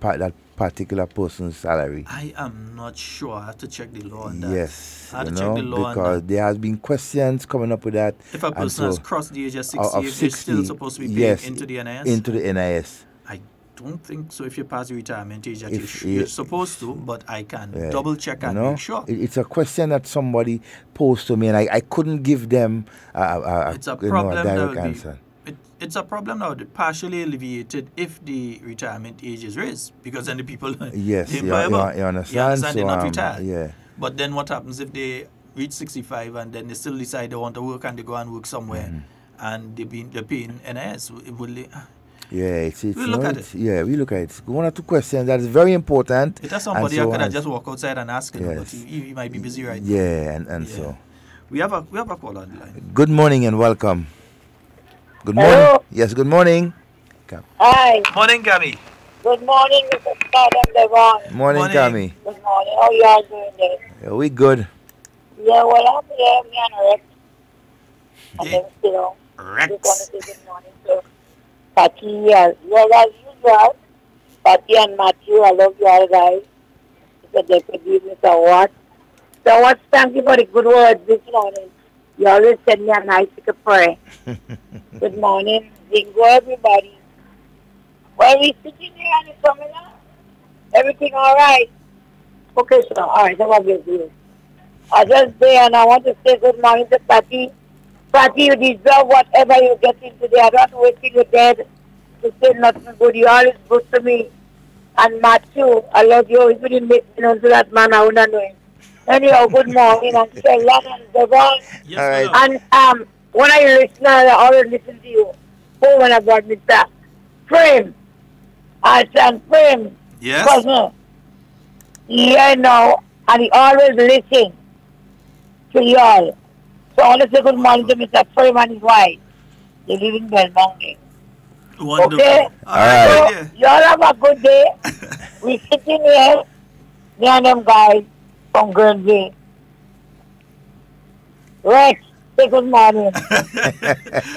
particular person's salary. I am not sure. I have to check the law on that. Yes, I have to check the law because on that. there has been questions coming up with that. If a person has crossed the age of 60, if they're still supposed to be paid into the NIS? Into the NIS. I don't think so. If you pass the retirement age, that you're supposed to, but I can double check and make sure. It's a question that somebody posed to me, and I couldn't give them a direct answer. It's a problem now, partially alleviated if the retirement age is raised, because then the people you understand. So, they're not retired. Yeah. But then what happens if they reach 65 and then they still decide they want to work and they go and work somewhere and they're paying NIS? We'll look at it. Yeah, we look at it. One or two questions that is very important. If there's somebody I could have just walk outside and ask him, but he might be busy right now. Yeah, so. We have a call on the line. Good morning and welcome. Good morning. Hello? Yes, good morning. Hi. Morning, Gabby. Good morning, Mr. Scott Devon. Morning, Cami. Good morning. How you all doing there? Yeah, we good. Yeah, well, I'm here. Me and Rex. And then, Rex. just want to say good morning to Patty. Well, as usual, Patty and Matthew, I love you all guys. So they could give me Mr. Watt. So Watt, thank you for the good words this morning. You always send me a nice little prayer. Good morning. Zingo, everybody. Well, we sitting here and it's coming up. Everything all right? Okay, sir. All right, have a good day. I just there and I want to say good morning to Patty. Patty, you deserve whatever you get in today. I don't wait till you're dead to say nothing good. You're always good to me. And Matthew, I love you. If you didn't make me known to that man, I wouldn't know him. Anyhow, good morning. And Sheldon and Devon. Yes, All right. madam. And when I listen, I always listen to you. Oh, when I got Mr. Frame. I said, Frame. Yes. Cousin. Yeah, no. And he always listen to y'all. So I want to say good morning to Mr. Frame and his wife. They live in Belmont. Wonderful. Okay? All right. So, y'all have a good day. We sitting here, me and them guys from Grenada. Rex, say good morning.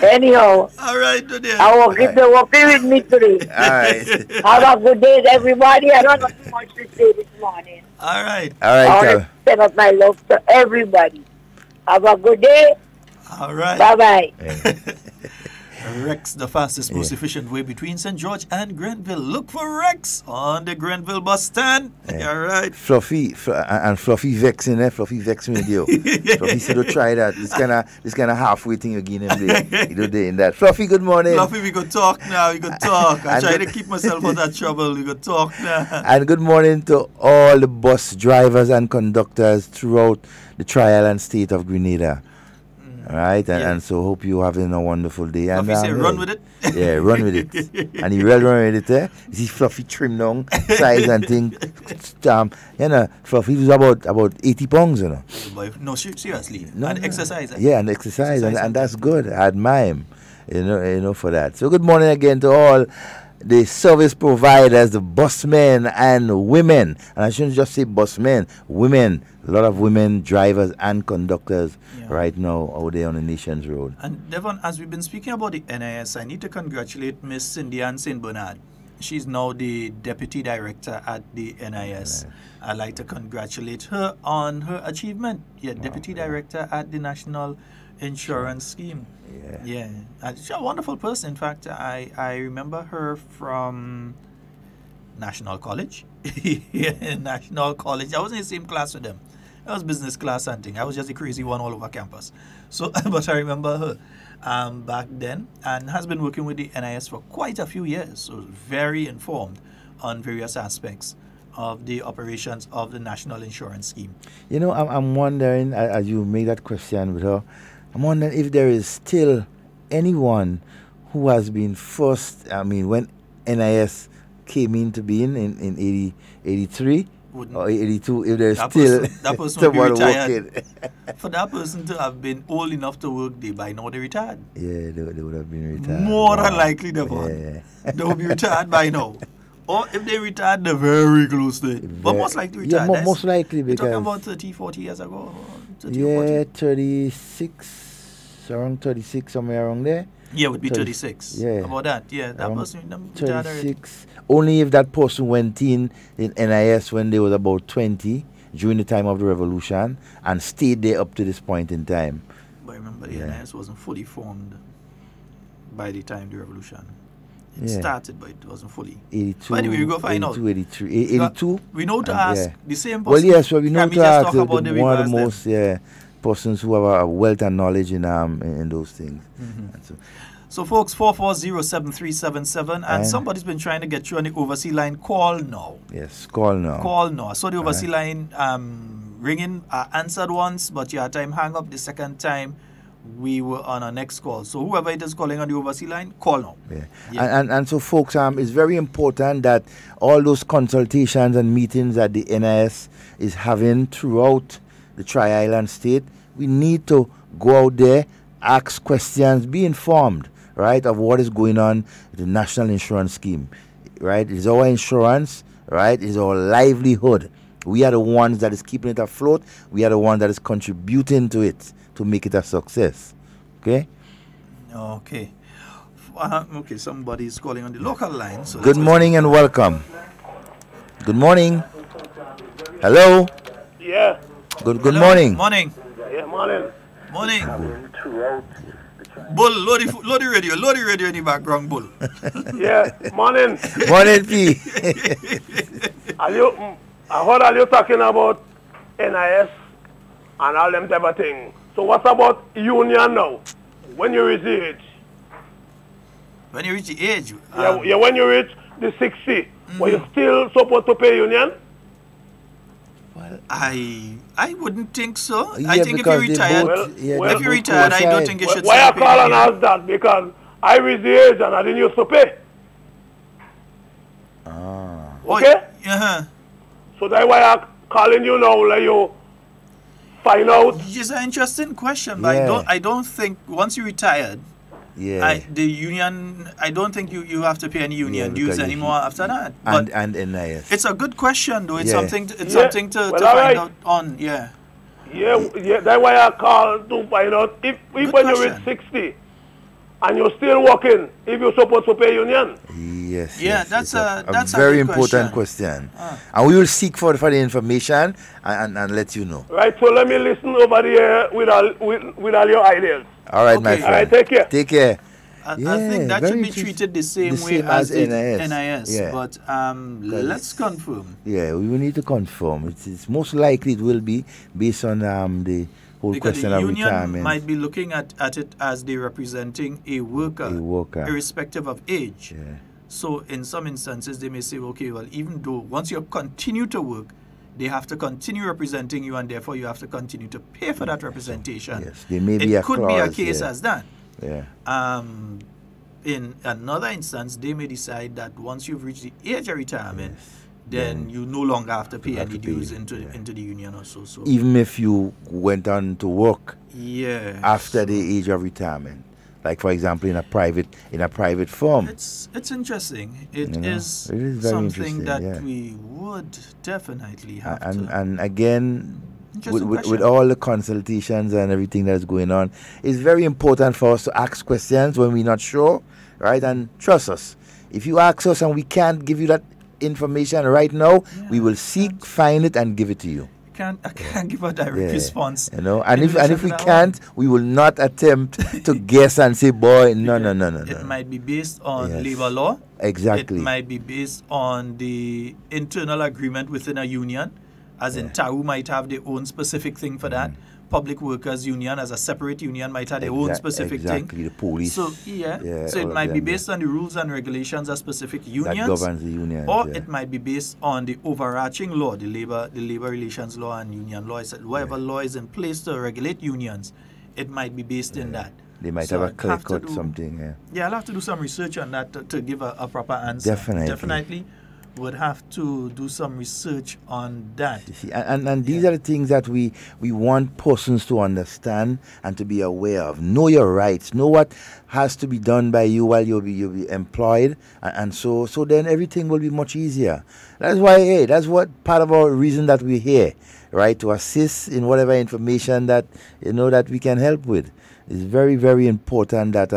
Anyhow, All right, today. I will keep the working with me today. All right. Have a good day, everybody. I don't have too much to say this morning. All right. All I right. want to send up my love to everybody. Have a good day. All right. Bye-bye. Rex, the fastest, most efficient way between St. George and Grenville. Look for Rex on the Grenville bus stand. All right. Fluffy vexing there. Fluffy vexing with you. Fluffy said, "Don't try that. This kind of halfway thing again. You do in that." Fluffy, good morning. Fluffy, we could talk now. We could talk. I'm trying to keep myself out of trouble. We could talk now. And good morning to all the bus drivers and conductors throughout the Tri-Island state of Grenada. All right, and so hope you having a wonderful day. And Fluffy say, run with it. Yeah, run with it. And he will run with it. Eh? See Fluffy trim down size and thing. Fluffy was about 80 pounds, you know. No, seriously. No, and exercise. Yeah, and exercise, and that's good. I admire him, you know, for that. So good morning again to all the service providers, the busmen and women. And I shouldn't just say busmen, women. A lot of women drivers and conductors right now out there on the nation's road. And Devon, as we've been speaking about the NIS, I need to congratulate Miss Cindy Ann St. Bernard. She's now the Deputy Director at the NIS. I'd like to congratulate her on her achievement. Deputy Director at the National Insurance Scheme. Yeah. She's a wonderful person. In fact, I remember her from National College. National College. I was in the same class with them. I was business class and thing. I was just a crazy one all over campus. So, but I remember her back then, and has been working with the NIS for quite a few years. So very informed on various aspects of the operations of the National Insurance Scheme. You know, I'm wondering, as you make that question with her, I'm wondering if there is still anyone who has been forced, when NIS came into being in 83 or 82, if there's still that person someone would be retired. working. For that person to have been old enough to work, by now they retired. Yeah, they would have been retired. More than likely, they will be retired by now. Or if they retired, they're very close to it. But most likely retired. Yeah, most likely because... You're talking about 30, 40 years ago? 30 yeah, or 40? 36, around 36, somewhere around there. Yeah, it would be 36. Yeah. About that, yeah. That person 36. Only if that person went in NIS when they was about 20 during the time of the revolution and stayed there up to this point in time. But remember, the NIS wasn't fully formed by the time of the revolution. It started, but it wasn't fully. 82. But anyway, we go find 82, out. 83. 82. We know to ask the same person. Well, yes, well, we know to ask one of the most persons who have a wealth and knowledge in those things. So folks, 440-7377, and somebody's been trying to get you on the overseas line. Call now. Yes, call now. Call now. I saw the overseas line ringing. I answered once, but your time hang up the second time. We were on our next call. So whoever it is calling on the overseas line, call now. And so folks, it's very important that all those consultations and meetings that the NIS is having throughout the Tri-Island state, we need to go out there, ask questions, be informed, right, of what is going on with the National Insurance Scheme, right? It's our insurance, right? It's our livelihood. We are the ones that is keeping it afloat. We are the ones that is contributing to it to make it a success. Okay? Okay. Okay, somebody's calling on the local line. So good morning and welcome. Good morning. Hello? Yeah. Good morning. Morning. Yeah, morning. Morning. Bull, load the radio in the background, Bull. Yeah, morning. Morning, P. I heard all you talking about NIS and all them type of thing. So what about union now? When you reach the age? When you reach the age? Yeah, when you reach the 60, were you still supposed to pay union? Well, I wouldn't think so. Yeah, I think if you retired, if you retired, I don't think you should. Why I call and ask that? Because I reached the age and I didn't used to pay. Okay? So that's why I'm calling you now, let you find out. It's an interesting question, but I don't think once you retired, the union, I don't think you have to pay any union dues anymore after that. But and NIS. It's a good question, though. It's something to find out on. Yeah, that's why I call to find out if when you reach 60 and you're still working, if you're supposed to pay union. Yes. That's a very important question. And we will seek for the information and let you know. Right, so let me listen over there with all your ideas. All right, my friend. All right, take care. Take care. I think that should be treated the same way as NIS. But let's confirm. Yeah, we will need to confirm. It's most likely it will be based on the whole because question the of union retirement. might be looking at it as they representing a worker, irrespective of age. Yeah. So in some instances, they may say, okay, well, even though once you continue to work, they have to continue representing you, and therefore you have to continue to pay for that representation. Yes, there may be a clause. It could be a case as that. Yeah. In another instance, they may decide that once you've reached the age of retirement, then you no longer have to pay any dues into the union or so. Even if you went on to work after the age of retirement. Like, for example, in a private firm. It's interesting. It is something that we would definitely have to. And again, with all the consultations and everything that's going on, it's very important for us to ask questions when we're not sure, right? And trust us. If you ask us and we can't give you that information right now, we will find it and give it to you. I can't give a direct response. And if we can't, we will not attempt to guess and say, boy, no. It might be based on labor law. Exactly. It might be based on the internal agreement within a union, as in TAU might have their own specific thing for that. Public Workers Union as a separate union might have their own specific thing. The police. So it might be based on the rules and regulations of specific unions. That governs the unions. Or it might be based on the overarching law, the labor relations law and union law. Whatever law is in place to regulate unions, it might be based in that. They might have a clear-cut something. Yeah, I'll have to do some research on that to give a proper answer. Definitely would have to do some research on that. See, and these are the things that we want persons to understand and to be aware of. Know your rights. Know what has to be done by you while you'll be employed, and so then everything will be much easier. That's why, that's what part of our reason that we're here, right? To assist in whatever information that that we can help with. It's very, very important that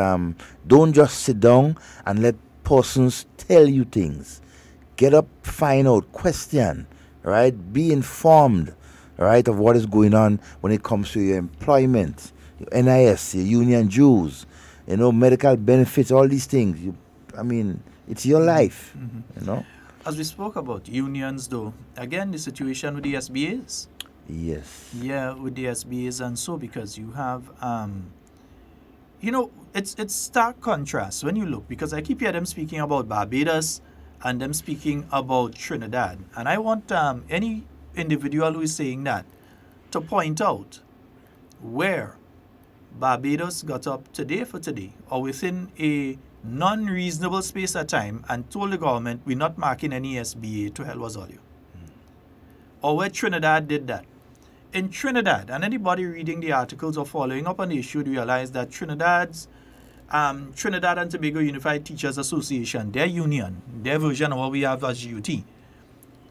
don't just sit down and let persons tell you things. Get up, find out, question, right? Be informed, right, of what is going on when it comes to your employment, your NIS, your union dues, medical benefits, all these things. It's your life, As we spoke about unions, though, again, the situation with the SBAs. Yes. Yeah, with the SBAs and so, because you have, it's stark contrast when you look, because I keep hearing them speaking about Barbados and them speaking about Trinidad. And I want any individual who is saying that to point out where Barbados got up today or within a non-reasonable space of time and told the government, we're not marking any SBA, to hell was all you. Or where Trinidad did that. In Trinidad, and anybody reading the articles or following up on the issue realize that Trinidad and Tobago Unified Teachers Association, their union, their version of what we have as GUT,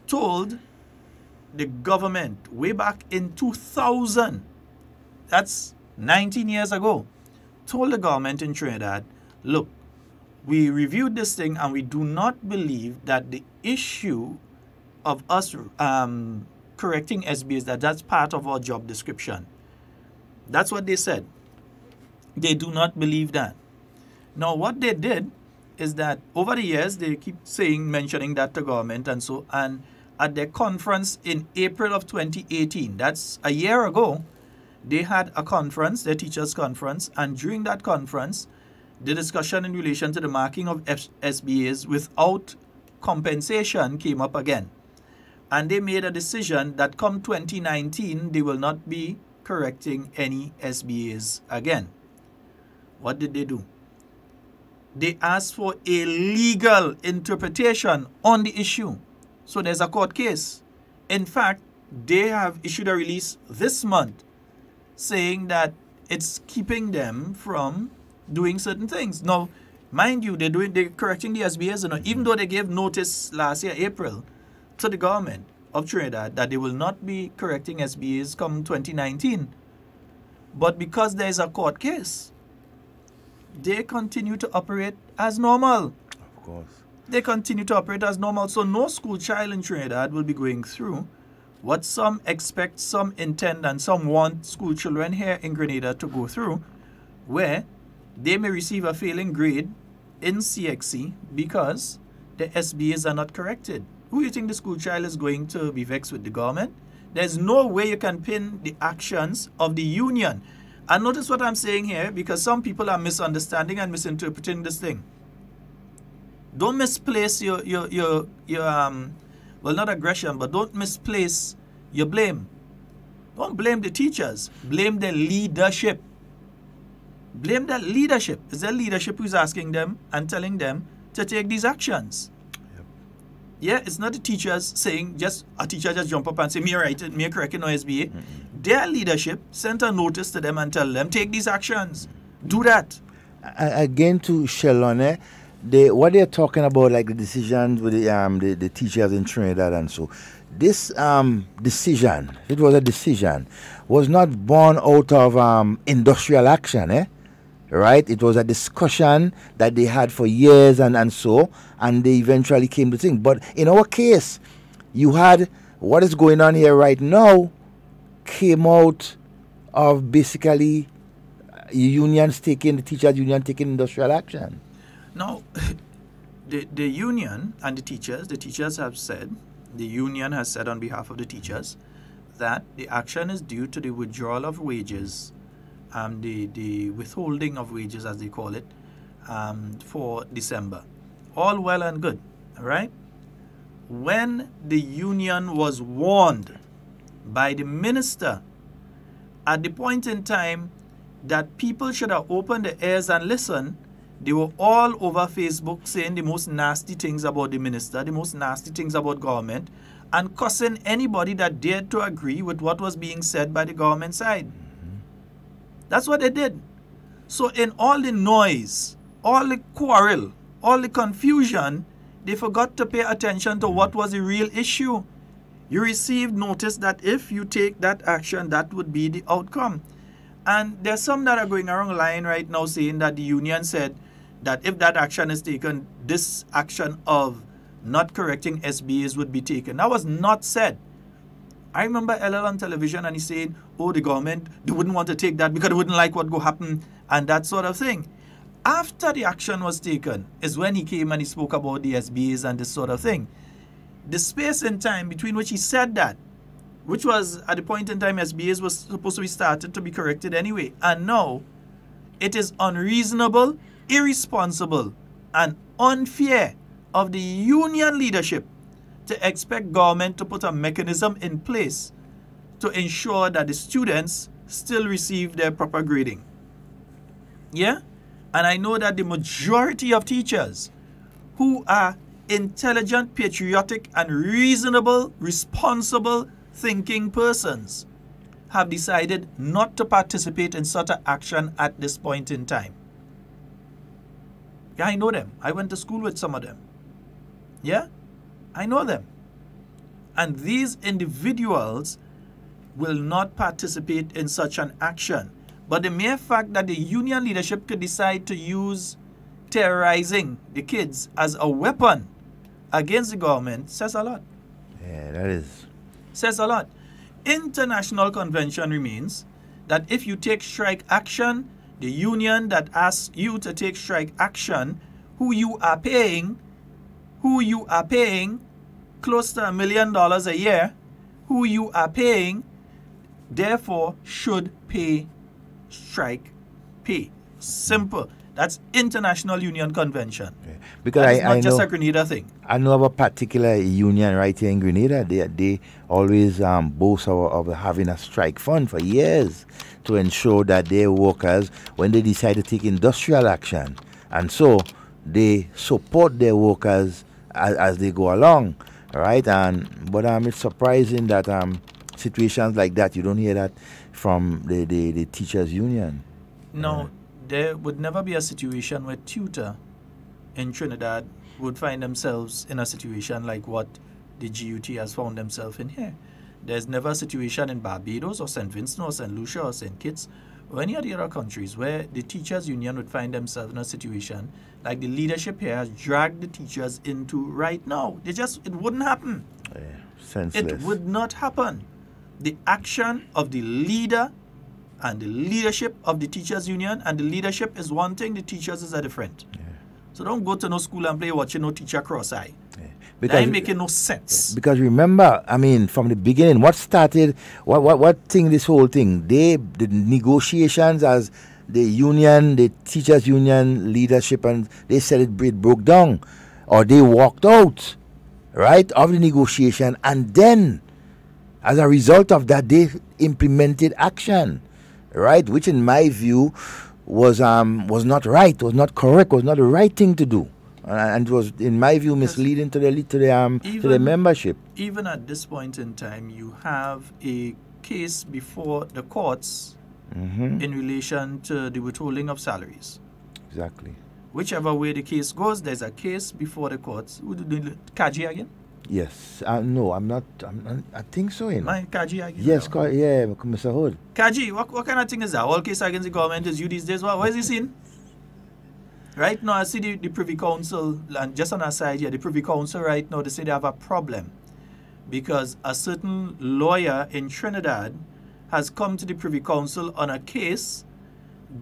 told the government way back in 2000, that's 19 years ago, told the government in Trinidad, look, we reviewed this thing and we do not believe that the issue of us correcting SBAs, that's part of our job description. That's what they said. They do not believe that. Now, what they did is that over the years, they keep mentioning that to government and at their conference in April of 2018, that's a year ago, they had a conference, their teachers' conference, and during that conference, the discussion in relation to the marking of SBAs without compensation came up again. And they made a decision that come 2019, they will not be correcting any SBAs again. What did they do? They asked for a legal interpretation on the issue. So there's a court case. In fact, they have issued a release this month saying that it's keeping them from doing certain things. Now, mind you, they're correcting the SBAs, even though they gave notice last year, April, to the government of Trinidad that they will not be correcting SBAs come 2019. But because there's a court case, they continue to operate as normal. Of course. They continue to operate as normal. So no school child in Trinidad will be going through what some expect, some intend, and some want school children here in Grenada to go through, where they may receive a failing grade in CXC because the SBAs are not corrected. Who do you think the school child is going to be vexed with the government? There's no way you can pin the actions of the union. And notice what I'm saying here, because some people are misunderstanding and misinterpreting this thing. Don't misplace your well, not aggression, but don't misplace your blame. Don't blame the teachers. Blame the leadership. Blame the leadership. It's the leadership who's asking them and telling them to take these actions. Yep. Yeah, it's not the teachers saying a teacher just jump up and say, me right, me correct no SBA. Their leadership sent a notice to them and tell them, take these actions. Do that. Again to Sheldon, what they're talking about, like the decisions with the teachers in Trinidad and so, this decision, it was a decision, was not born out of industrial action, right? It was a discussion that they had for years and so, and they eventually came to think. But in our case, you had what is going on here right now came out of basically the teachers union taking industrial action. Now, the union and the teachers have said, the union has said on behalf of the teachers that the action is due to the withdrawal of wages, the withholding of wages as they call it, for December. All well and good, all right? When the union was warned by the minister at the point in time that people should have opened their ears and listened, they were all over Facebook saying the most nasty things about the minister, the most nasty things about government, and cussing anybody that dared to agree with what was being said by the government side. Mm-hmm. That's what they did. So in all the noise, all the quarrel, all the confusion, they forgot to pay attention to what was the real issue. You received notice that if you take that action, that would be the outcome. And there's some that are going around line right now saying that the union said that if that action is taken, this action of not correcting SBAs would be taken. That was not said. I remember LL on television and he said, oh, the government, they wouldn't want to take that because they wouldn't like what go happen and that sort of thing. After the action was taken is when he came and he spoke about the SBAs and this sort of thing. The space and time between which he said that, which was at the point in time SBAs was supposed to be started to be corrected anyway. And now it is unreasonable, irresponsible, and unfair of the union leadership to expect government to put a mechanism in place to ensure that the students still receive their proper grading. Yeah? And I know that the majority of teachers who are intelligent, patriotic, and reasonable, responsible thinking persons have decided not to participate in such an action at this point in time. Yeah, I know them. I went to school with some of them. Yeah, I know them. And these individuals will not participate in such an action. But the mere fact that the union leadership could decide to use terrorizing the kids as a weapon against the government says a lot. Yeah, that is. Says a lot. International convention remains that if you take strike action, The union that asks you to take strike action, who you are paying close to $1 million a year, who you are paying, therefore should pay strike pay. Simple. That's International Union Convention. Yeah. Because that is not I just know, a Grenada thing. I know of a particular union right here in Grenada. They always boast of having a strike fund for years to ensure that their workers, when they decide to take industrial action, and so they support their workers as they go along, right? But it's surprising that situations like that, you don't hear that from the teachers' union. No, there would never be a situation where tutor in Trinidad would find themselves in a situation like what the GUT has found themselves in here. There's never a situation in Barbados or St. Vincent or St. Lucia or St. Kitts or any of the other countries where the teachers union would find themselves in a situation like the leadership here has dragged the teachers into right now. It wouldn't happen. Yeah, senseless. It would not happen. The action of the leader and the leadership of the teachers union, and the leadership is one thing, the teachers is a different. Yeah. So don't go to no school and play watching no teacher cross-eye. Yeah. Because that ain't making no sense. Because remember, from the beginning, what started, what thing, this whole thing, the negotiations as the union, the teachers union leadership, and they said it broke down, or they walked out, right, of the negotiation, and then, as a result of that, they implemented action, right, which in my view was not right, was not correct, was not the right thing to do. And it was, in my view, misleading to the membership. Even at this point in time, you have a case before the courts in relation to the withholding of salaries. Exactly. Whichever way the case goes, there's a case before the courts. Kaji again? Yes. No, I'm not. I think so. My Kaji again? Yes, Mr. Hood. Kaji, what kind of thing is that? All case against the government is you these days. What is he saying? Right now, I see the Privy Council, and just on our side here, the Privy Council right now, they say they have a problem because a certain lawyer in Trinidad has come to the Privy Council on a case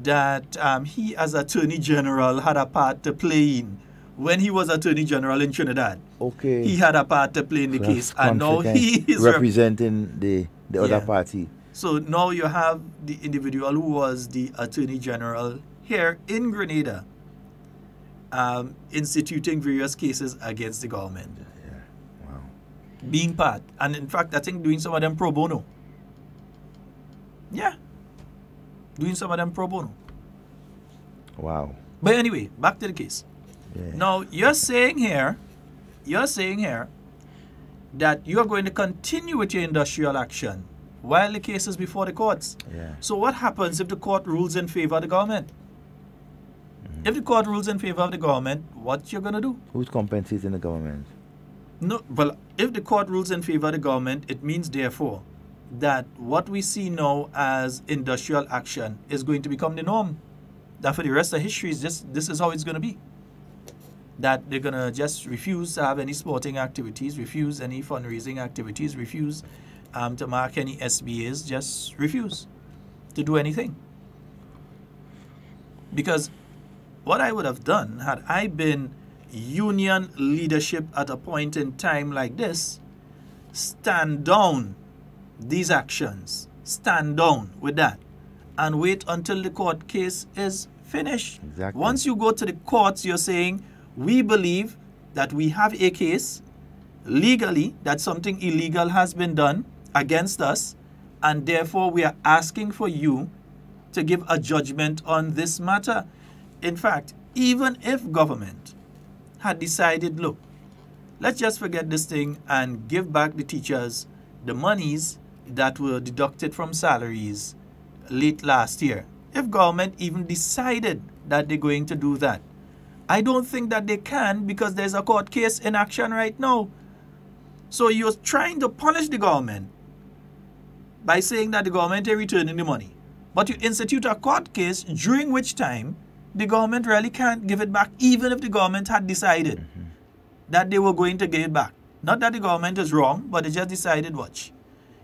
that he, as Attorney General, had a part to play in. When he was Attorney General in Trinidad, he had a part to play in the case, and now he is representing the other party. So now you have the individual who was the Attorney General here in Grenada, instituting various cases against the government. Yeah. Wow. Being part, and in fact, I think doing some of them pro bono. Yeah. Doing some of them pro bono. Wow. But anyway, back to the case. Yeah. Now, you're saying here that you're going to continue with your industrial action while the case is before the courts. Yeah. So what happens if the court rules in favor of the government? If the court rules in favor of the government, what you're going to do? Who's compensating the government? No, well, if the court rules in favor of the government, it means, therefore, that what we see now as industrial action is going to become the norm. That for the rest of history, this is how it's going to be. That they're going to just refuse to have any sporting activities, refuse any fundraising activities, refuse to mark any SBAs, just refuse to do anything. Because what I would have done had I been union leadership at a point in time like this, stand down these actions, stand down with that, and wait until the court case is finished. Exactly. Once you go to the courts, you're saying, we believe that we have a case legally that something illegal has been done against us, and therefore we are asking for you to give a judgment on this matter. In fact, even if government had decided, look, let's just forget this thing and give back the teachers the monies that were deducted from salaries late last year. If government even decided that they're going to do that, I don't think that they can, because there's a court case in action right now. So you're trying to punish the government by saying that the government is returning the money. But you institute a court case during which time the government really can't give it back, even if the government had decided that they were going to give it back. Not that the government is wrong, but they just decided, watch,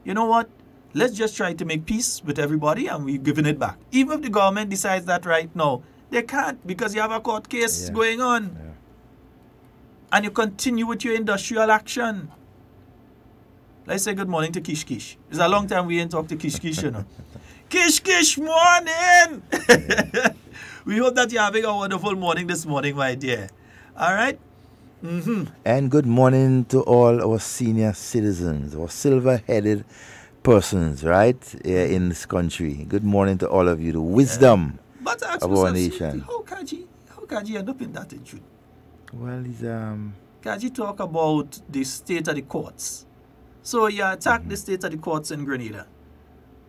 you know what? let's just try to make peace with everybody and we're giving it back. Even if the government decides that right now, they can't because you have a court case going on. Yeah. And you continue with your industrial action. Let's say good morning to Kish Kish. It's a long time we ain't talked to Kish Kish, you know. Kish Kish, morning! We hope that you're having a wonderful morning this morning, my dear. All right? And good morning to all our senior citizens, our silver-headed persons, right, in this country. Good morning to all of you, the wisdom of our nation. How Kaji end up in that in truth? Well, he's Kaji talk about the state of the courts. So you attack the state of the courts in Grenada.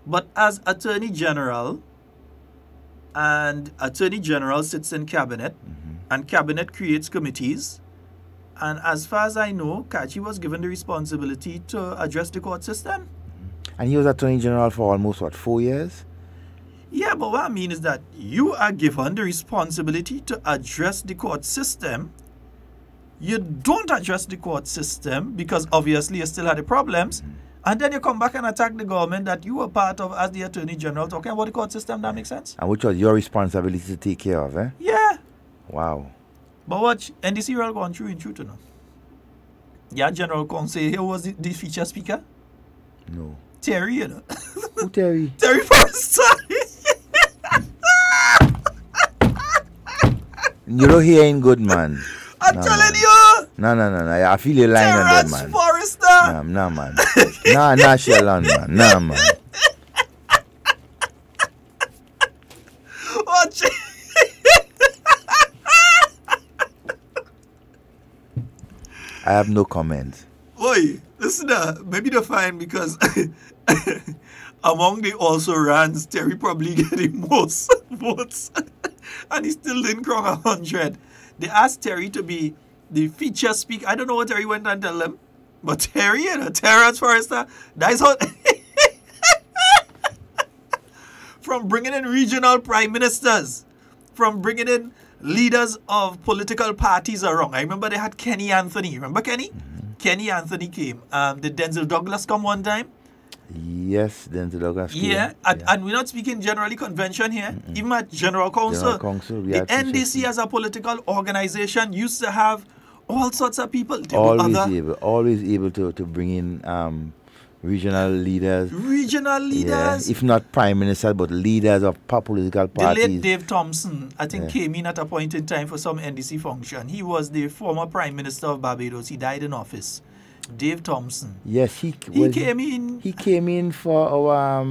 But as Attorney General, and Attorney General sits in cabinet, and cabinet creates committees, and as far as I know, Kaji was given the responsibility to address the court system. And he was Attorney General for almost, 4 years? Yeah, but what I mean is that you are given the responsibility to address the court system. You don't address the court system because obviously you still had the problems. And then you come back and attack the government that you were part of as the Attorney General talking about the court system. That makes sense? And which was your responsibility to take care of, eh? Yeah. Wow. But watch, NDC will go through in truth, you know. Yeah, General Counsel, here was the feature speaker. No. Terry, you know. Who Terry? Terry Forrester. You know he ain't good, man. I'm telling you. No. I feel you lying on that, man. Forrester. Nah, man. Nah, Sheldon, man. Nah, man. Watch it. I have no comment. Boy, listen, maybe they're fine because among the also runs, Terry probably getting most votes. And he still didn't crown 100. They asked Terry to be the feature speaker. I don't know what Terry went and tell them. But Terry, you know, Terrence Forrester, that's how... From bringing in regional prime ministers, from bringing in leaders of political parties around. I remember they had Kenny Anthony. Remember Kenny? Kenny Anthony came. Did Denzel Douglas come one time? Yes, Denzel Douglas came. Yeah, and we're not speaking generally convention here. Even at General Council. The NDC as a political organization used to have all sorts of people. Always able to bring in regional leaders. Yeah, if not prime minister, but leaders of political parties. The late Dave Thompson, I think, came in at a point in time for some NDC function. He was the former prime minister of Barbados. He died in office. Dave Thompson. He came in. He came in for our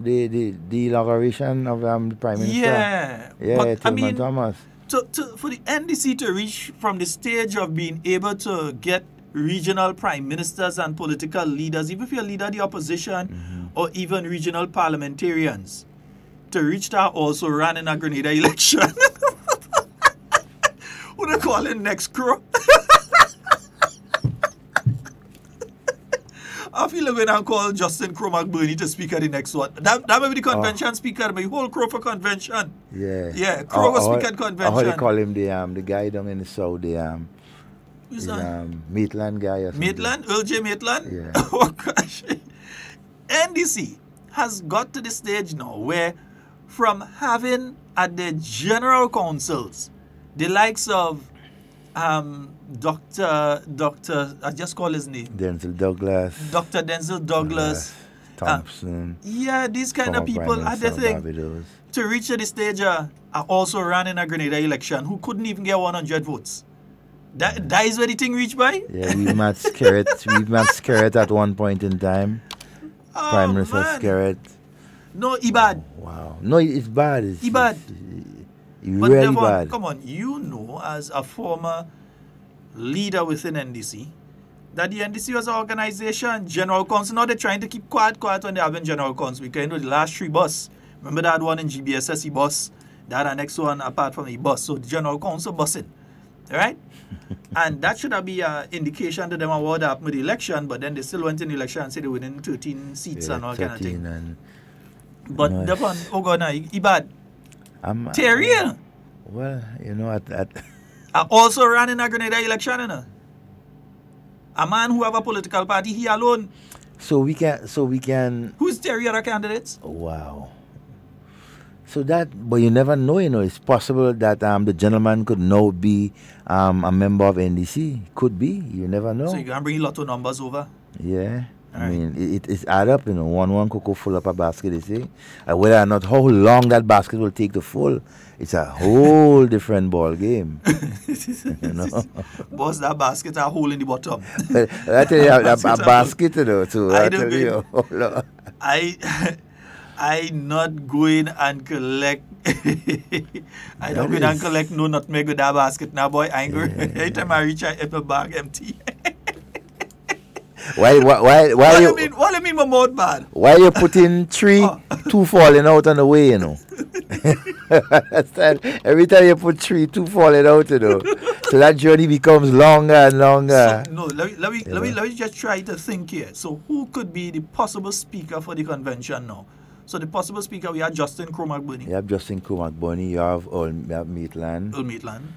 the inauguration of the prime minister. Yeah, but I mean, Thomas. For the NDC to reach from the stage of being able to get regional prime ministers and political leaders, even if you're leader of the opposition or even regional parliamentarians, to reach that also ran in a Grenada election. What do they call it next crow? I feel like when I call Justin Crow McBurney to speak at the next one. That may be the convention speaker, but the whole Crow for convention. Yeah, Crow will speak at convention. How they call him the guy down in the south, Maitland guy or something. Maitland? Earl J. Maitland? Yeah. Oh gosh. NDC has got to the stage now where from having at the general councils the likes of Dr. I just call his name. Denzel Douglas. Dr. Denzel Douglas. Thompson. These kind of people are the thing. To reach to the stage are also ran in a Grenada election who couldn't even get 100 votes. That is where the thing reached by? Yeah, we met Skerritt at one point in time. Prime Minister Skerritt. No, Ibad. Oh, wow. No, it's bad. It's Ibad. Really Devon, bad. Come on, you know as a former leader within NDC that the NDC was an organization, General Council. Now they're trying to keep quiet when they're having General Council. Because the last 3 bus. Remember that one in GBSS, bus. That the next one apart from the bus. So the General Council busing. Alright? And that should have been an indication to them of what happened with the election, but then they still went in the election and said they were winning 13 seats and all kind of thing. But nice. Devon, Ibad. Terry, well, you know, I also ran in a Grenada election, you know. A man who have a political party, he alone. So we can. Who's the other candidates? Wow. So but you never know, It's possible that the gentleman could now be a member of NDC. Could be. You never know. So you can bring lotto numbers over? Yeah. I mean, it's add up, one cocoa full up a basket, they say. Whether or not how long that basket will take to full, it's a whole different ball game. Boss, that basket a hole in the bottom. I tell you, a basket, too. I tell you. Oh, Lord. I not going and collect. I don't go and collect no nutmeg with that basket now, boy. I ain't going. Every time I reach, I have a bag empty. Why you mean my mouth bad? Why you putting 3, 2 falling out on the way, Every time you put 3, 2 falling out, so that journey becomes longer and longer. So, no, let me just try to think here. So who could be the possible speaker for the convention now? So the possible speaker, we have Justin Cromack-Burney. You have Justin Cromack-Burney. You have Maitland. Maitland.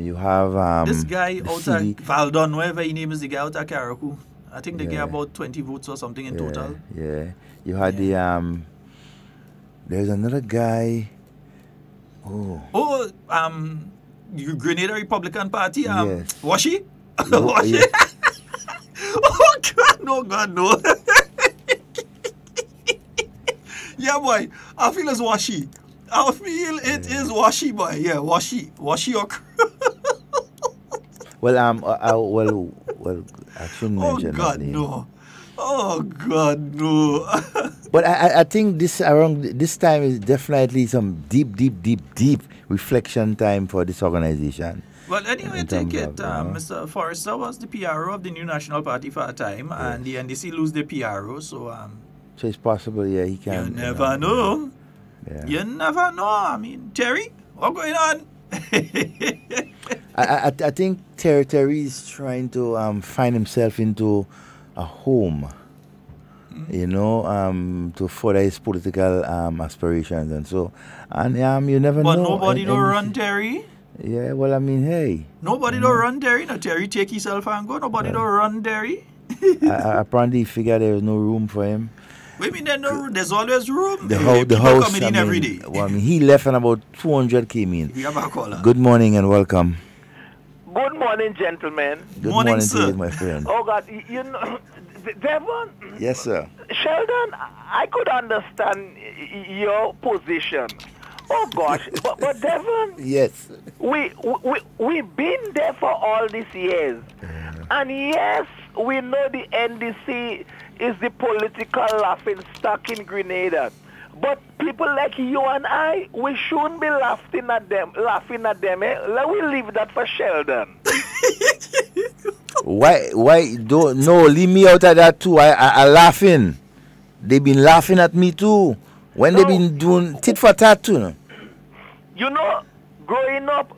You have this guy out of Valdon, whatever his name is, the guy out of Carriacou. I think they get about 20 votes or something in total. Yeah. You had there's another guy. Grenada Republican Party. Yes. Washi? No, Washi? yes. Oh God, no. Yeah, boy. I feel it's Washi. I feel it is Washi, boy. Yeah, Washi or. Well, I shouldn't mention that name. Oh God, no. But I think this time is definitely some deep reflection time for this organization. Well, anyway, take it. Mr. Forrester was the PRO of the New National Party for a time, and the NDC lose the PRO, so it's possible, he can. You never know. Yeah. You never know. I mean, Terry, what's going on? I think Terry is trying to find himself into a home, to further his political aspirations and so. And you never know. But nobody don't run Terry. Yeah, well, I mean, hey. Nobody don't run Terry. No, Terry take himself and go. Nobody don't run Terry. Apparently, he figured there was no room for him. Wait a minute, there's always room. The house coming in every day. Well, I mean, he left and about 200 came in. We have a caller. Good morning and welcome. Good morning, gentlemen. Good morning sir. to you, my friend. Oh, God. Devon? Yes, sir. Sheldon, I could understand your position. Oh, gosh. but Devon? Yes. We've been there for all these years. And yes, we know the NDC is the political laughing stock in Grenada. But people like you and I, we shouldn't be laughing at them. Let me leave that for Sheldon. Why don't leave me out of that too. I laughing. They've been laughing at me too. When they've been doing tit for tat too. Growing up,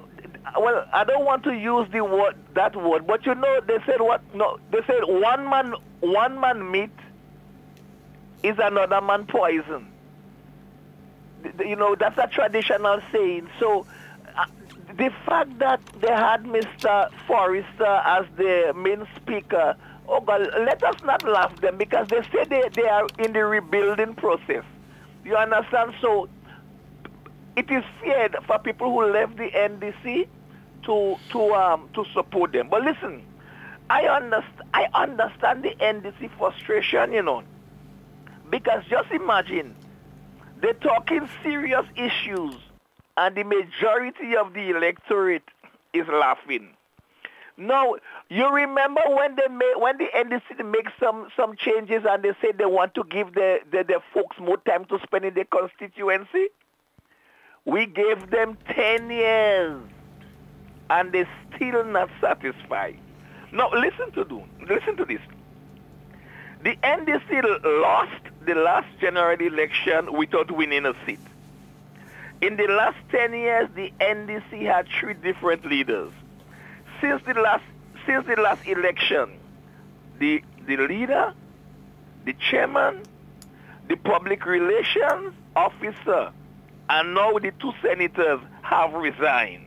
well, I don't want to use that word, but they said what? No, they said one man meat is another man poison. That's a traditional saying. So the fact that they had Mr. Forrester as the main speaker, oh God, let us not laugh them because they say they are in the rebuilding process. You understand? So it is fair for people who left the NDC to support them. But listen, I understand the NDC frustration, because just imagine they're talking serious issues and the majority of the electorate is laughing. Now, you remember when the NDC make some changes and they said they want to give the folks more time to spend in their constituency? We gave them 10 years and they're still not satisfied. Now, listen to this. The NDC lost the last general election without winning a seat. In the last 10 years, the NDC had 3 different leaders. Since the last election, the leader, the chairman, the public relations officer, and now the 2 senators have resigned.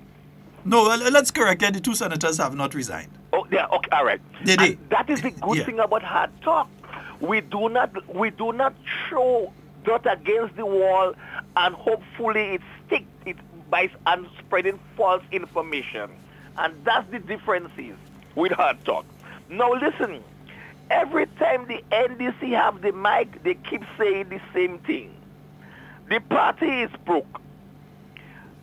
No, let's correct it. The 2 senators have not resigned. Oh, yeah, okay, all right. Did they? That is the good thing about hard talk. We do not throw dirt against the wall and hopefully it sticks by and spreading false information. And that's the differences with Hard Talk. Now listen, every time the NDC have the mic, they keep saying the same thing. The party is broke.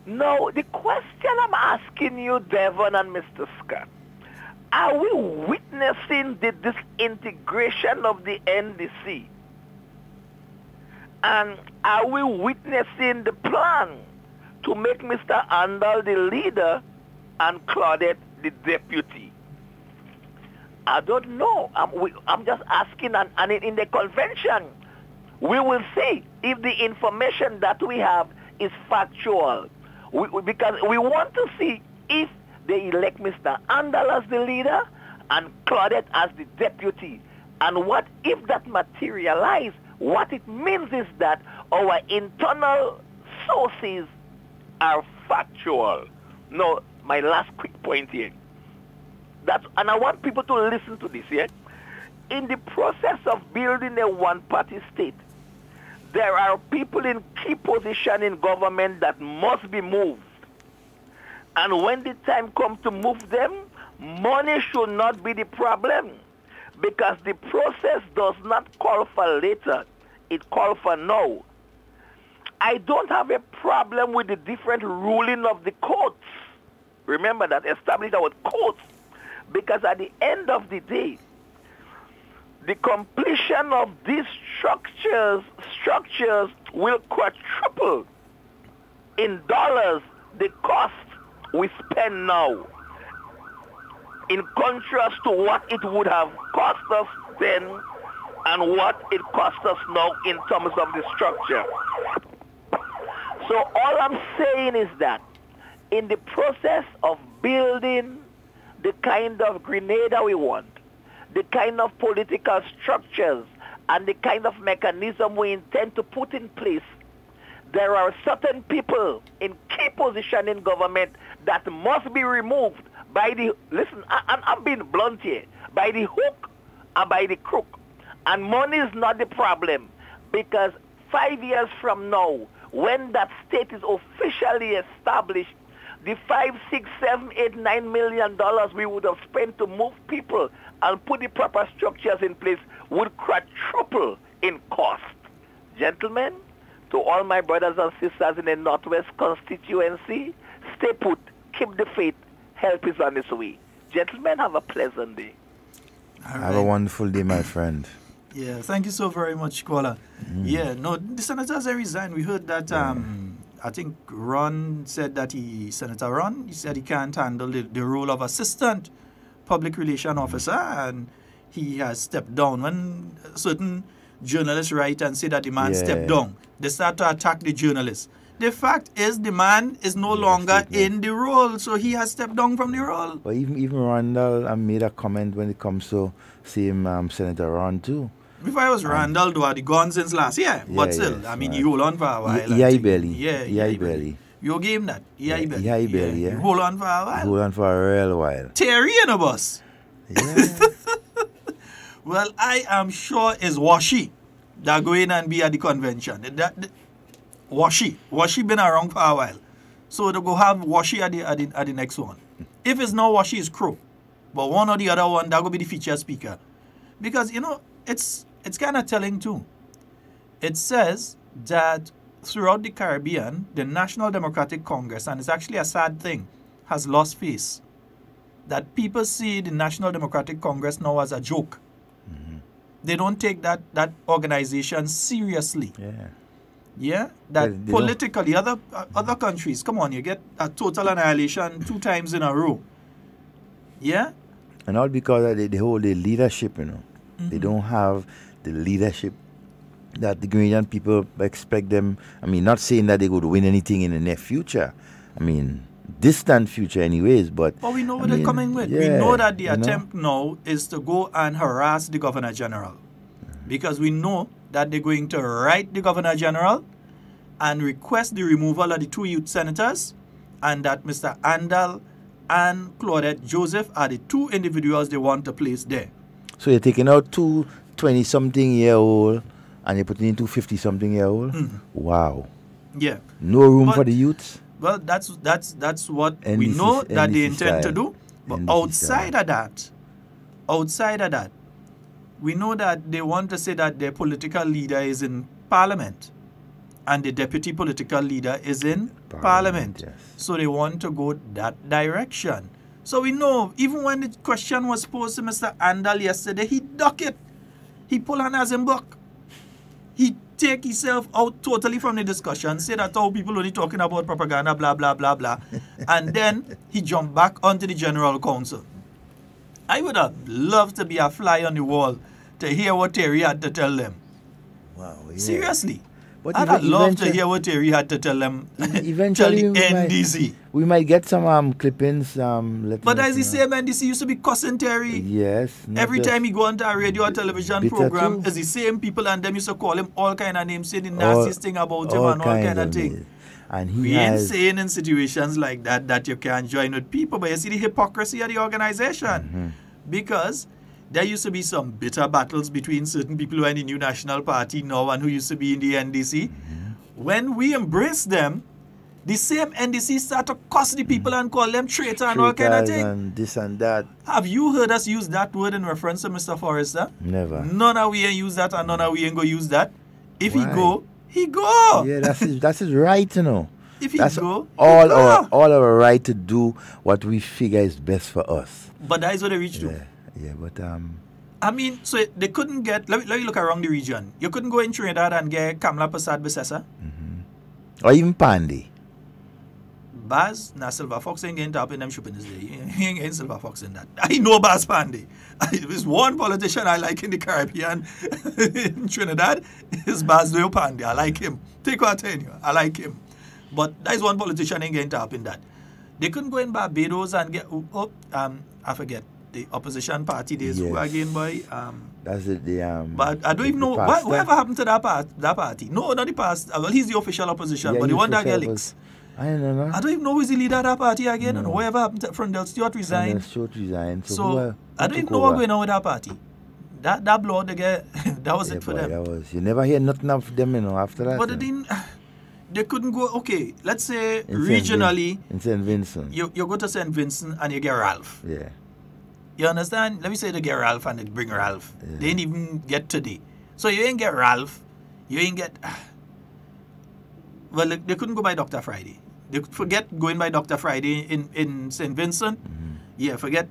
Now, the question I'm asking you, Devon and Mr. Scott, are we witnessing the disintegration of the NDC? And are we witnessing the plan to make Mr. Andal the leader and Claudette the deputy? I don't know. I'm just asking, and in the convention, we will see if the information that we have is factual. Because we want to see if they elect Mr. Andal as the leader and Claudette as the deputy. And what if that materializes? What it means is that our internal sources are factual. Now, my last quick point here. And I want people to listen to this, yeah? In the process of building a one-party state, there are people in key position in government that must be moved. And when the time comes to move them, money should not be the problem. Because the process does not call for later. It calls for now. I don't have a problem with the different ruling of the courts. Remember that, establish our courts. Because at the end of the day, the completion of these structures will quadruple in dollars the cost we spend now, in contrast to what it would have cost us then and what it costs us now in terms of the structure. So all I'm saying is that in the process of building the kind of Grenada we want, the kind of political structures and the kind of mechanism we intend to put in place, there are certain people in key position in government that must be removed by the, listen, I'm being blunt here, by the hook and by the crook. And money is not the problem, because 5 years from now, when that state is officially established, the $5, $6, $7, $8, $9 million we would have spent to move people and put the proper structures in place would quadruple in cost. Gentlemen, to all my brothers and sisters in the Northwest constituency, stay put, keep the faith, help is on its way. Gentlemen, have a pleasant day. Have a wonderful day, my friend. Yeah, thank you so very much, caller. Yeah, no, the senators have resigned. We heard that, I think Ron said that Senator Ron, he said he can't handle the role of assistant public relation officer, and he has stepped down. When certain journalists write and say that the man stepped down, they start to attack the journalist. The fact is the man is no longer in the role, so he has stepped down from the role. But even Randall made a comment when it comes to same Senator Ron too. If I was Randall, though, the gone since last year. But still, I mean, you hold on for a while. Yeah, barely. Yeah, barely. You gave him that. Yeah, barely. Yeah, barely. You hold on for a while. Hold on for a real while. Terry in a bus. Yeah. Well, I am sure it's Washi that go in and be at the convention. Washi been around for a while. So they go have Washi at the next one. If it's not Washi, it's Crow. But one or the other one, that will be the feature speaker. Because, you know, it's kind of telling too. It says that throughout the Caribbean, the National Democratic Congress, and it's actually a sad thing, has lost face. That people see the National Democratic Congress now as a joke. They don't take that organization seriously. Yeah, that politically, other countries, come on, you get a total annihilation 2 times in a row. Yeah? And all because they hold the leadership, you know. They don't have the leadership that the Grenadian people expect them. I mean, not saying that they would win anything in the near future. I mean, distant future anyways, but we know what they're coming with. We know that the attempt now is to go and harass the Governor General. Because we know that they're going to write the Governor General and request the removal of the 2 youth senators, and that Mr. Andal and Claudette Joseph are the 2 individuals they want to place there. So you're taking out two 20-something year old and you're putting into 50-something year old. Wow. Yeah. No room for the youths. Well, that's what NDC, we know that they NDC intend to style. do. But NDC outside of that, we know that they want to say that their political leader is in parliament and the deputy political leader is in parliament. Yes. So they want to go that direction. So we know, even when the question was posed to Mr. Andal yesterday, he ducked it. He pulled on as him buck. He take himself out totally from the discussion, say that all people only talking about propaganda, blah, blah, blah, blah. And then he jumped back onto the General Council. I would have loved to be a fly on the wall to hear what Terry had to tell them. Wow. Yeah. Seriously. But I'd have loved to hear what Terry had to tell them. Eventually, tell the NDC. We might get some clippings. But as the same NDC used to be cussing Terry. Yes. Every time he go onto a radio or television program, it's the same people and them used to call him all kind of names, saying the nastiest thing about him and all kind of thing. And we ain't saying in situations like that you can't join with people, but you see the hypocrisy of the organization. Because there used to be some bitter battles between certain people who are in the New National Party now and who used to be in the NDC. When we embrace them, the same NDC start to cuss the people and call them traitor and all kind of thing. And this and that. Have you heard us use that word in reference to Mr. Forrester? Never. None of we ain't use that and none of we ain't go use that. If he go, he go. Yeah, that's his right, you know. If he that's go, all our right to do what we figure is best for us. But that is what they reach to. Yeah, but I mean, so they couldn't get. Let me look around the region. You couldn't go in Trinidad and get Kamala Prasad Besessa. Or even Pandy. Baz, Silver Fox ain't getting top in them shopping this day. He ain't getting Silver Fox in that. I know Baz Pandy. There's one politician I like in the Caribbean, in Trinidad, is Baz Pandy. I like him. Take what I tell you. I like him. But that is one politician ain't getting top in that. They couldn't go in Barbados and get, I forget, the opposition party days who again, boy. That's it, but I don't even know, whatever happened to that party? No, not the past. Well, he's the official opposition, but the one that get licks. I don't know. I don't even know who's the leader of that party again. No. And whatever happened to Frondell Stewart resigned. So I don't even know what's going on with that party. That blood, that was it for them. You never hear nothing of them, after that. But they couldn't go, okay, let's say regionally. In St. Vincent. You go to St. Vincent and you get Ralph. Yeah. You understand? Let me say they get Ralph and they bring Ralph. Yeah. They didn't even get today. So you ain't get Ralph. You ain't get... Well, they couldn't go by Dr. Friday. They could forget going by Dr. Friday in St. Vincent. Yeah, forget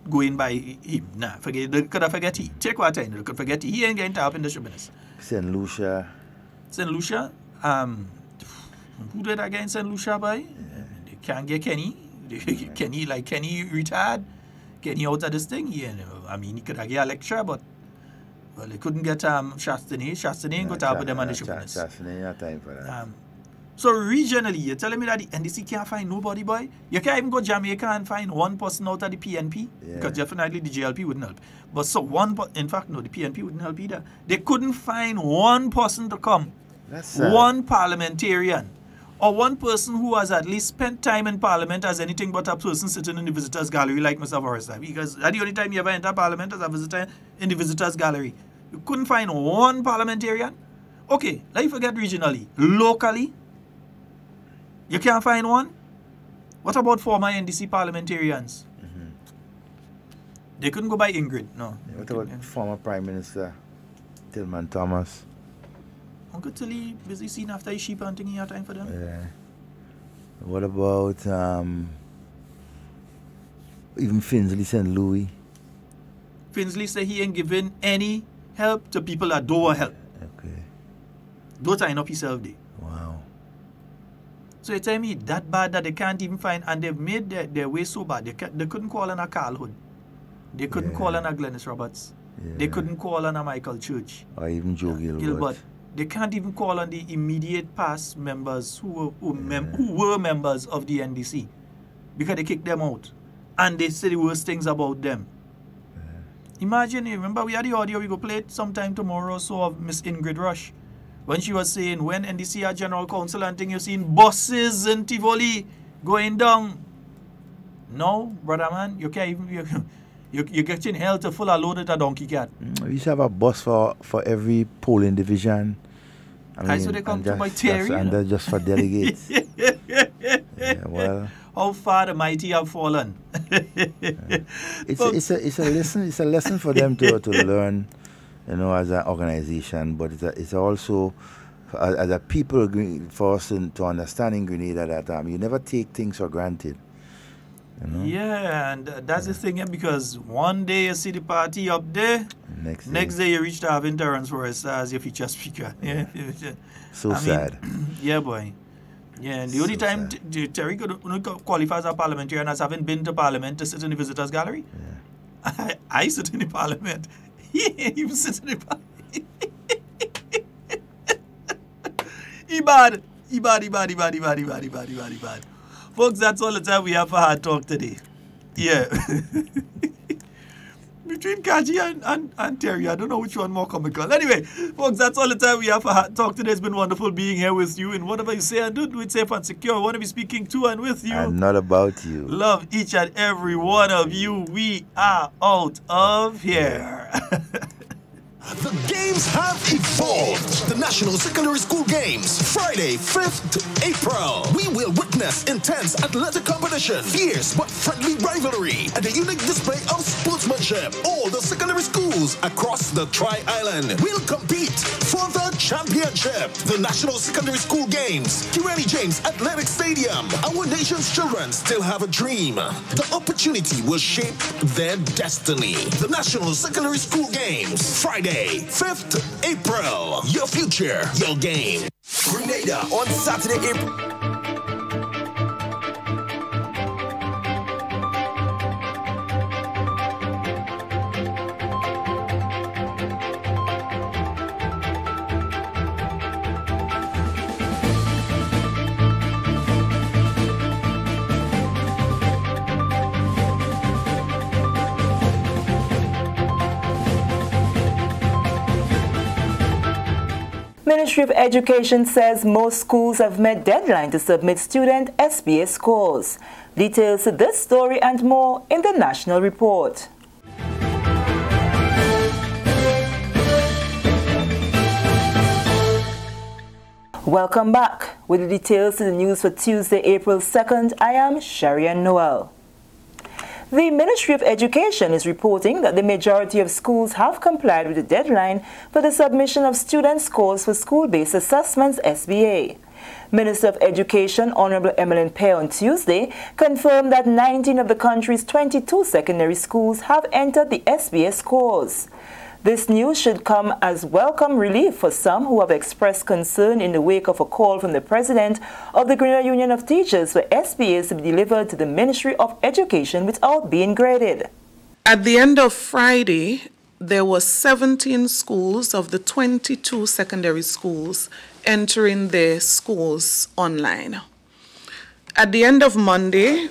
going by him. Nah, they could have forget he. Take what time. They could forget he. He ain't getting top in the showbiz. St. Lucia. St. Lucia? Who did again St. Lucia by? Yeah. They can't get Kenny. Kenny retired. Kenny out of this thing. Yeah, I mean, he could have get a lecture, but well, they couldn't get Shastany. Shastany ain't got up with them on the showbiz. Shastany ain't time for that. So regionally, you're telling me that the NDC can't find nobody, boy? You can't even go Jamaica and find one person out of the PNP? Yeah. Because definitely the JLP wouldn't help. But so in fact, no, the PNP wouldn't help either. They couldn't find one person to come. One parliamentarian. Or one person who has at least spent time in parliament as anything but a person sitting in the visitors gallery like Mr. Forrester. Because that's the only time you ever enter parliament as a visitor in the visitors gallery. You couldn't find one parliamentarian? Okay, let's forget regionally. Locally, you can't find one? What about former NDC parliamentarians? They couldn't go by Ingrid, no. What about former Prime Minister Tillman Thomas? Uncle Tilly busy seeing after his sheep hunting, he had time for them? Yeah. What about even Finsley St. Louis? Finsley said he ain't giving any help to people that don't want help. Okay. Don't sign up himself there. Wow. So you tell me that bad that they can't even find, and they've made their way so bad, they couldn't call on a Carl Hood. They couldn't call on a Glennis Roberts. Yeah. They couldn't call on a Michael Church. Or even Joe Gilbert. They can't even call on the immediate past members who were members of the NDC because they kicked them out. And they say the worst things about them. Yeah. Imagine, remember we had the audio, we go play it sometime tomorrow or so of Miss Ingrid Rush. When she was saying, when NDC had General Council and thing, you've seen buses in Tivoli going down. No, brother man, you can't even... You're getting hell to full load at a donkey cat. We used to have a bus for every polling division. That's what they come to my theory. And that's just for delegates. Yeah, well. How far the mighty have fallen. It's a lesson for them to learn, as an organization, but it's also as a people for us to understand in Grenada that you never take things for granted. Yeah, and that's the thing, because one day you see the party up there, next day you reach to having Terrence Forrest as your feature speaker. Yeah. Sad. Yeah, boy. Yeah, and the only time Terry could qualify as a parliamentarian as having been to Parliament to sit in the visitors' gallery. Yeah. I sit in the Parliament. He sits in the Parliament. He bad. Folks, that's all the time we have for Hard Talk today. Yeah. Between Kaji and Terry, I don't know which one more comical. Anyway, folks, that's all the time we have for Hard Talk today. It's been wonderful being here with you. And whatever you say and do it safe and secure. I want to be speaking to and with you. And not about you. Love each and every one of you. We are out of here. The games have evolved. The National Secondary School Games, Friday, 5th April. We will witness intense athletic competition, fierce but friendly rivalry, and a unique display of sportsmanship. All the secondary schools across the Tri-Island will compete for the championship. The National Secondary School Games, Kirani James Athletic Stadium. Our nation's children still have a dream. The opportunity will shape their destiny. The National Secondary School Games, Friday, 5th April. Your future, your game. Grenada on Saturday, April. Ministry of Education says most schools have met deadline to submit student SBA scores. Details to this story and more in the National Report. Welcome back. With the details to the news for Tuesday, April 2nd, I am Sharian Noel. The Ministry of Education is reporting that the majority of schools have complied with the deadline for the submission of student scores for school-based assessments SBA. Minister of Education Honorable Emmeline Pear on Tuesday confirmed that 19 of the country's 22 secondary schools have entered the SBA scores. This news should come as welcome relief for some who have expressed concern in the wake of a call from the president of the Grenada Union of Teachers for SBAs to be delivered to the Ministry of Education without being graded. At the end of Friday, there were 17 schools of the 22 secondary schools entering their schools online. At the end of Monday,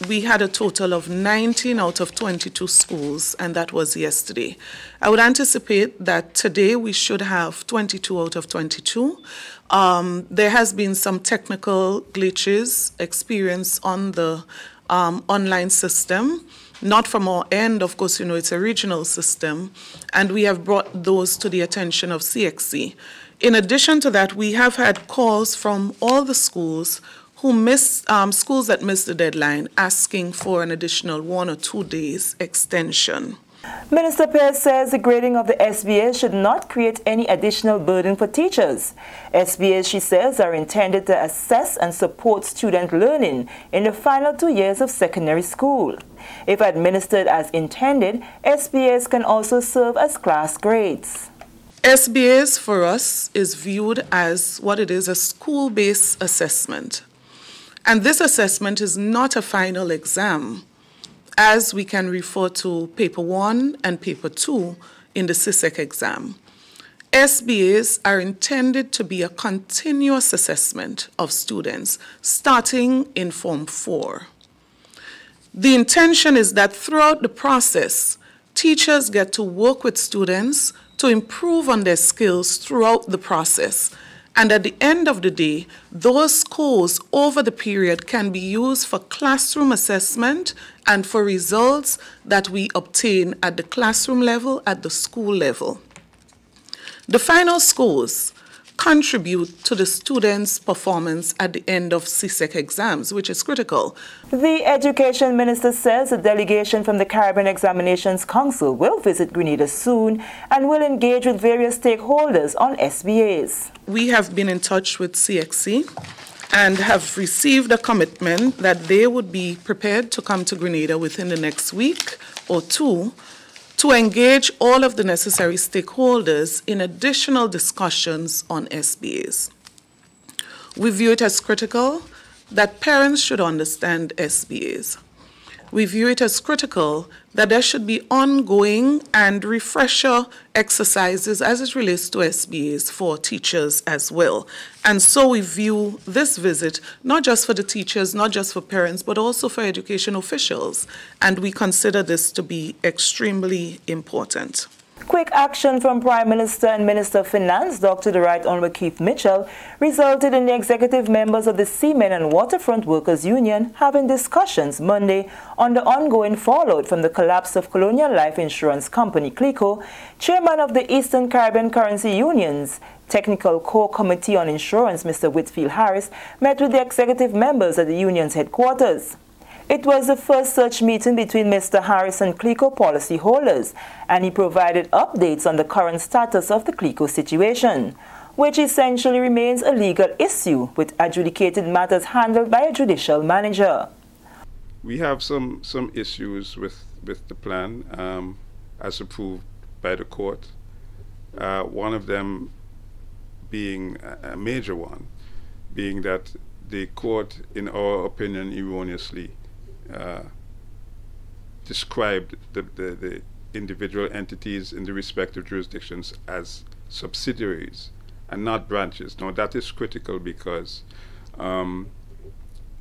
we had a total of 19 out of 22 schools, and that was yesterday. I would anticipate that today we should have 22 out of 22. There has been some technical glitches experienced on the online system. Not from our end, of course, it's a regional system, and we have brought those to the attention of CXC. In addition to that, we have had calls from all the schools who schools that missed the deadline, asking for an additional 1 or 2 days extension. Minister Pear says the grading of the SBA should not create any additional burden for teachers. SBAs, she says, are intended to assess and support student learning in the final 2 years of secondary school. If administered as intended, SBAs can also serve as class grades. SBAs for us is viewed as what it is, a school-based assessment. And this assessment is not a final exam, as we can refer to Paper 1 and Paper 2 in the CISEC exam. SBAs are intended to be a continuous assessment of students, starting in Form 4. The intention is that throughout the process, teachers get to work with students to improve on their skills throughout the process, And at the end of the day, those scores over the period can be used for classroom assessment and for results that we obtain at the classroom level, at the school level. The final scores contribute to the students' performance at the end of CSEC exams, which is critical. The Education Minister says a delegation from the Caribbean Examinations Council will visit Grenada soon and will engage with various stakeholders on SBAs. We have been in touch with CXC and have received a commitment that they would be prepared to come to Grenada within the next week or two to engage all of the necessary stakeholders in additional discussions on SBAs. We view it as critical that parents should understand SBAs. We view it as critical that there should be ongoing and refresher exercises as it relates to SBAs for teachers as well. And so we view this visit not just for the teachers, not just for parents, but also for education officials. And we consider this to be extremely important. Quick action from Prime Minister and Minister of Finance, Dr. the Right Honorable Keith Mitchell, resulted in the executive members of the Seamen and Waterfront Workers Union having discussions Monday on the ongoing fallout from the collapse of Colonial Life Insurance Company, CLICO. Chairman of the Eastern Caribbean Currency Union's Technical Core Committee on Insurance, Mr. Whitfield Harris, met with the executive members at the union's headquarters. It was the first such meeting between Mr. Harris and CLICO policyholders, and he provided updates on the current status of the CLICO situation, which essentially remains a legal issue with adjudicated matters handled by a judicial manager. We have some issues with the plan as approved by the court. One of them being a major one, being that the court, in our opinion, erroneously described the individual entities in the respective jurisdictions as subsidiaries and not branches. Now that is critical because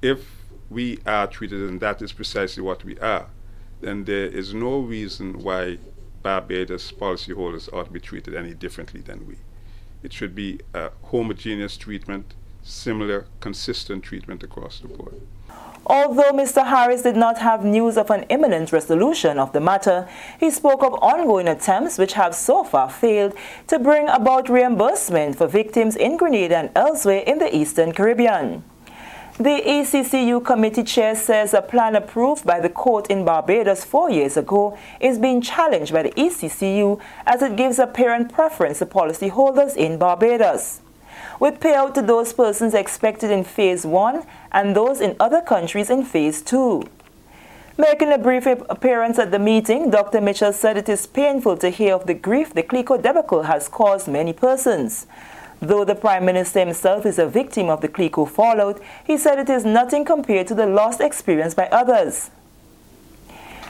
if we are treated, and that is precisely what we are, then there is no reason why Barbados policyholders ought to be treated any differently than we. It should be a homogeneous treatment, similar, consistent treatment across the board. Although Mr. Harris did not have news of an imminent resolution of the matter, he spoke of ongoing attempts which have so far failed to bring about reimbursement for victims in Grenada and elsewhere in the Eastern Caribbean. The ECCU committee chair says a plan approved by the court in Barbados 4 years ago is being challenged by the ECCU as it gives a parent preference to policyholders in Barbados, with payout to those persons expected in Phase 1 and those in other countries in Phase 2. Making a brief appearance at the meeting, Dr. Mitchell said it is painful to hear of the grief the CLICO debacle has caused many persons. Though the Prime Minister himself is a victim of the CLICO fallout, he said it is nothing compared to the loss experienced by others.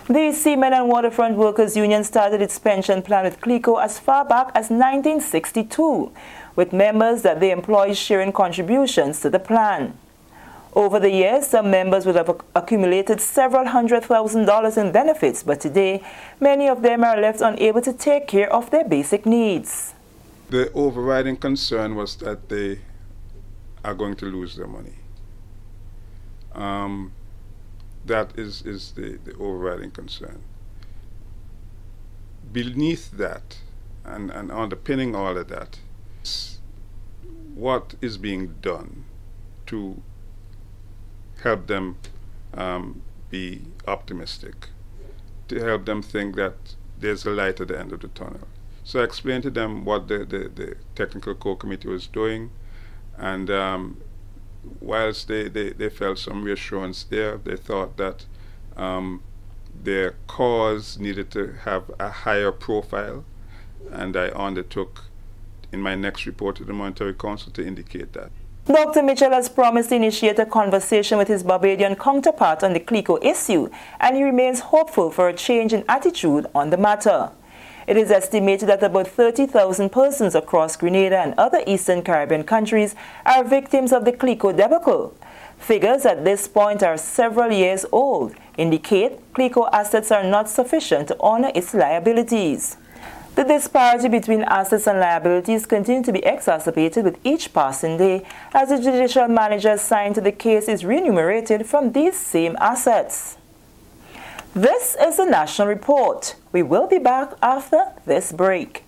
The Seamen and Waterfront Workers Union started its pension plan with CLICO as far back as 1962, with members that they employ sharing contributions to the plan. Over the years, some members would have accumulated several $100,000 in benefits, but today, many of them are left unable to take care of their basic needs. The overriding concern was that they are going to lose their money. That is the overriding concern. Beneath that, and underpinning all of that, is what is being done to help them be optimistic, to help them think that there's a light at the end of the tunnel. So I explained to them what the Technical Core Committee was doing, and whilst they felt some reassurance there, they thought that their cause needed to have a higher profile, and I undertook in my next report to the Monetary Council to indicate that. Dr. Mitchell has promised to initiate a conversation with his Barbadian counterpart on the CLICO issue, and he remains hopeful for a change in attitude on the matter. It is estimated that about 30,000 persons across Grenada and other Eastern Caribbean countries are victims of the CLICO debacle. Figures at this point are several years old indicate CLICO assets are not sufficient to honor its liabilities. The disparity between assets and liabilities continues to be exacerbated with each passing day as the judicial manager assigned to the case is remunerated from these same assets. This is the National Report. We will be back after this break.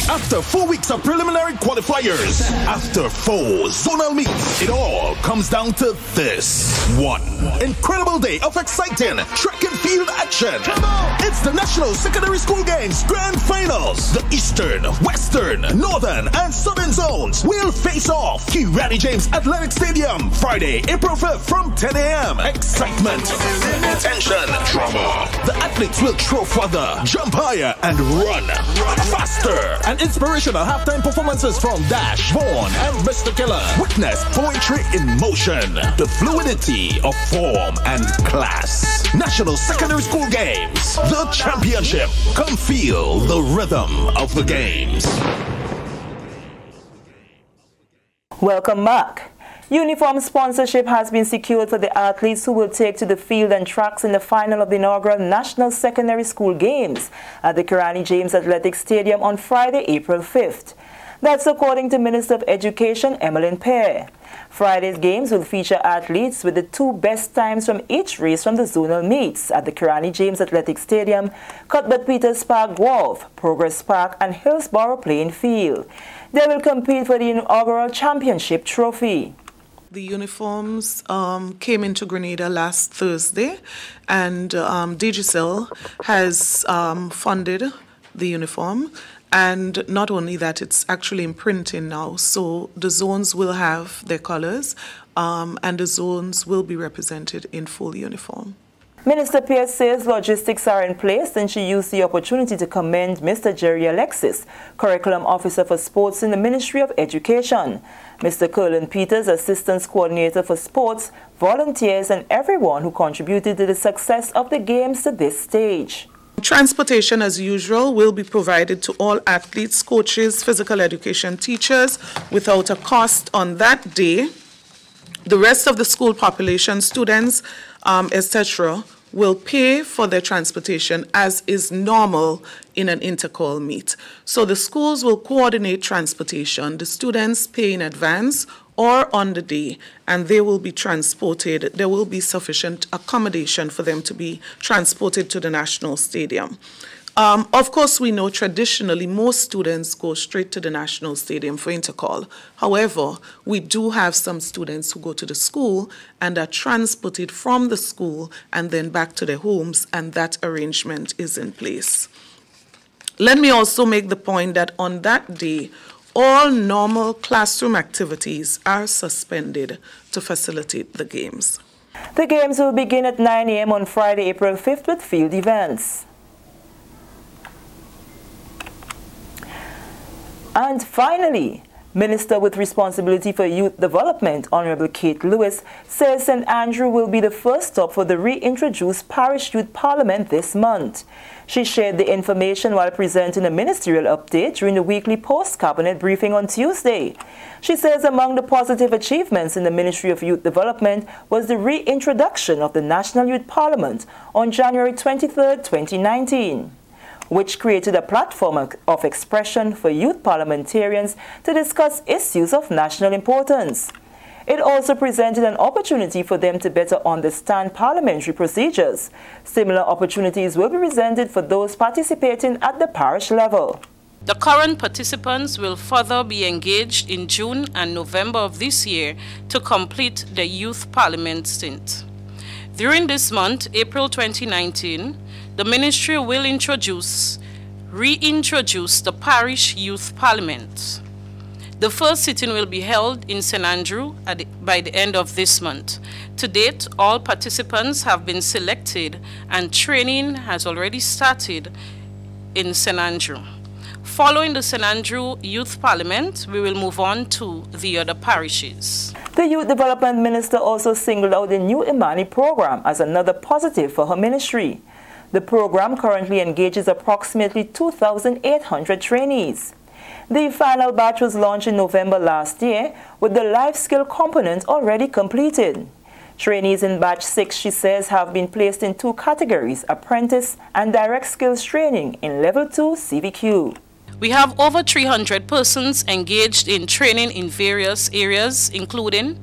After 4 weeks of preliminary qualifiers, after 4 zonal meets, it all comes down to this one incredible day of exciting track and field action. It's the National Secondary School Games Grand Finals. The Eastern, Western, Northern, and Southern zones will face off. Carriacou James Athletic Stadium, Friday, April 5th from 10 a.m. Excitement, tension, drama. The athletes will throw further, jump higher, and run faster. And inspirational halftime performances from Dash, Vaughn, and Mr. Killer. Witness poetry in motion, the fluidity of form and class. National Secondary School Games, the championship. Come feel the rhythm of the games. Welcome back. Uniform sponsorship has been secured for the athletes who will take to the field and tracks in the final of the inaugural National Secondary School Games at the Carriacou James Athletic Stadium on Friday, April 5th. That's according to Minister of Education, Emmeline Pear. Friday's games will feature athletes with the 2 best times from each race from the zonal meets at the Carriacou James Athletic Stadium, Cuthbert Peters Park Wharf, Progress Park, and Hillsborough Playing Field. They will compete for the inaugural championship trophy. The uniforms came into Grenada last Thursday, and Digicel has funded the uniform. And not only that, it's actually in printing now. So the zones will have their colors, and the zones will be represented in full uniform. Minister Pierce says logistics are in place, and she used the opportunity to commend Mr. Jerry Alexis, Curriculum Officer for Sports in the Ministry of Education. Mr. Curlin Peters, Assistant Coordinator for Sports, volunteers, and everyone who contributed to the success of the games to this stage. Transportation, as usual, will be provided to all athletes, coaches, physical education teachers without a cost on that day. The rest of the school population, students, etc., will pay for their transportation as is normal in an intercall meet. So the schools will coordinate transportation. The students pay in advance or on the day, and they will be transported. There will be sufficient accommodation for them to be transported to the National Stadium. Of course, we know traditionally most students go straight to the National Stadium for intercall. However, we do have some students who go to the school and are transported from the school and then back to their homes, and that arrangement is in place. Let me also make the point that on that day, all normal classroom activities are suspended to facilitate the games. The games will begin at 9 a.m. on Friday, April 5th with field events. And finally, Minister with responsibility for youth development, Honorable Kate Lewis, says St. Andrew will be the first stop for the reintroduced Parish Youth Parliament this month. She shared the information while presenting a ministerial update during the weekly post-cabinet briefing on Tuesday. She says among the positive achievements in the Ministry of Youth Development was the reintroduction of the National Youth Parliament on January 23, 2019. Which created a platform of expression for youth parliamentarians to discuss issues of national importance. It also presented an opportunity for them to better understand parliamentary procedures. Similar opportunities will be presented for those participating at the parish level. The current participants will further be engaged in June and November of this year to complete the Youth Parliament stint. During this month, April 2019, the Ministry will reintroduce the Parish Youth Parliament. The first sitting will be held in St. Andrew by the end of this month. To date, all participants have been selected and training has already started in St. Andrew. Following the St. Andrew Youth Parliament, we will move on to the other parishes. The Youth Development Minister also singled out the new Imani program as another positive for her ministry. The program currently engages approximately 2,800 trainees. The final batch was launched in November last year, with the life skill component already completed. Trainees in Batch 6, she says, have been placed in 2 categories, apprentice and direct skills training in Level 2 CVQ. We have over 300 persons engaged in training in various areas, including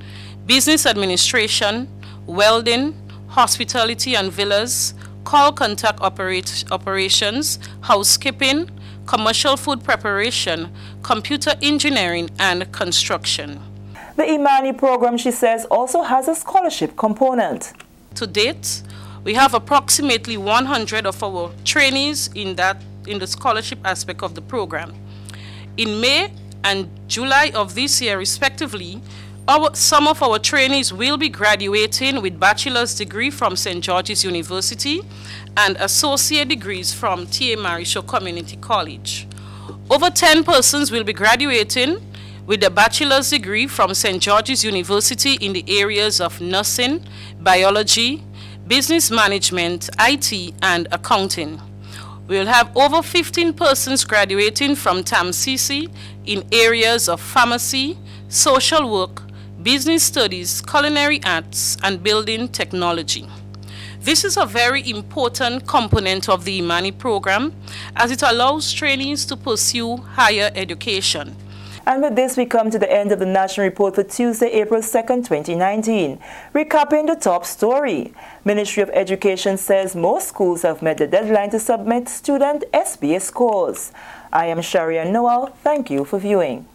business administration, welding, hospitality and villas, call contact operations, housekeeping, commercial food preparation, computer engineering, and construction. The Imani program, she says, also has a scholarship component. To date, we have approximately 100 of our trainees in the scholarship aspect of the program. In May and July of this year, respectively, some of our trainees will be graduating with bachelor's degree from St. George's University and associate degrees from T.A. Marisho Community College. Over 10 persons will be graduating with a bachelor's degree from St. George's University in the areas of nursing, biology, business management, IT, and accounting. We will have over 15 persons graduating from TAMCC in areas of pharmacy, social work, business studies, culinary arts, and building technology. This is a very important component of the Imani program as it allows trainees to pursue higher education. And with this, we come to the end of the National Report for Tuesday, April 2nd, 2019. Recapping the top story. Ministry of Education says most schools have met the deadline to submit student SBA scores. I am Sharia Noel. Thank you for viewing.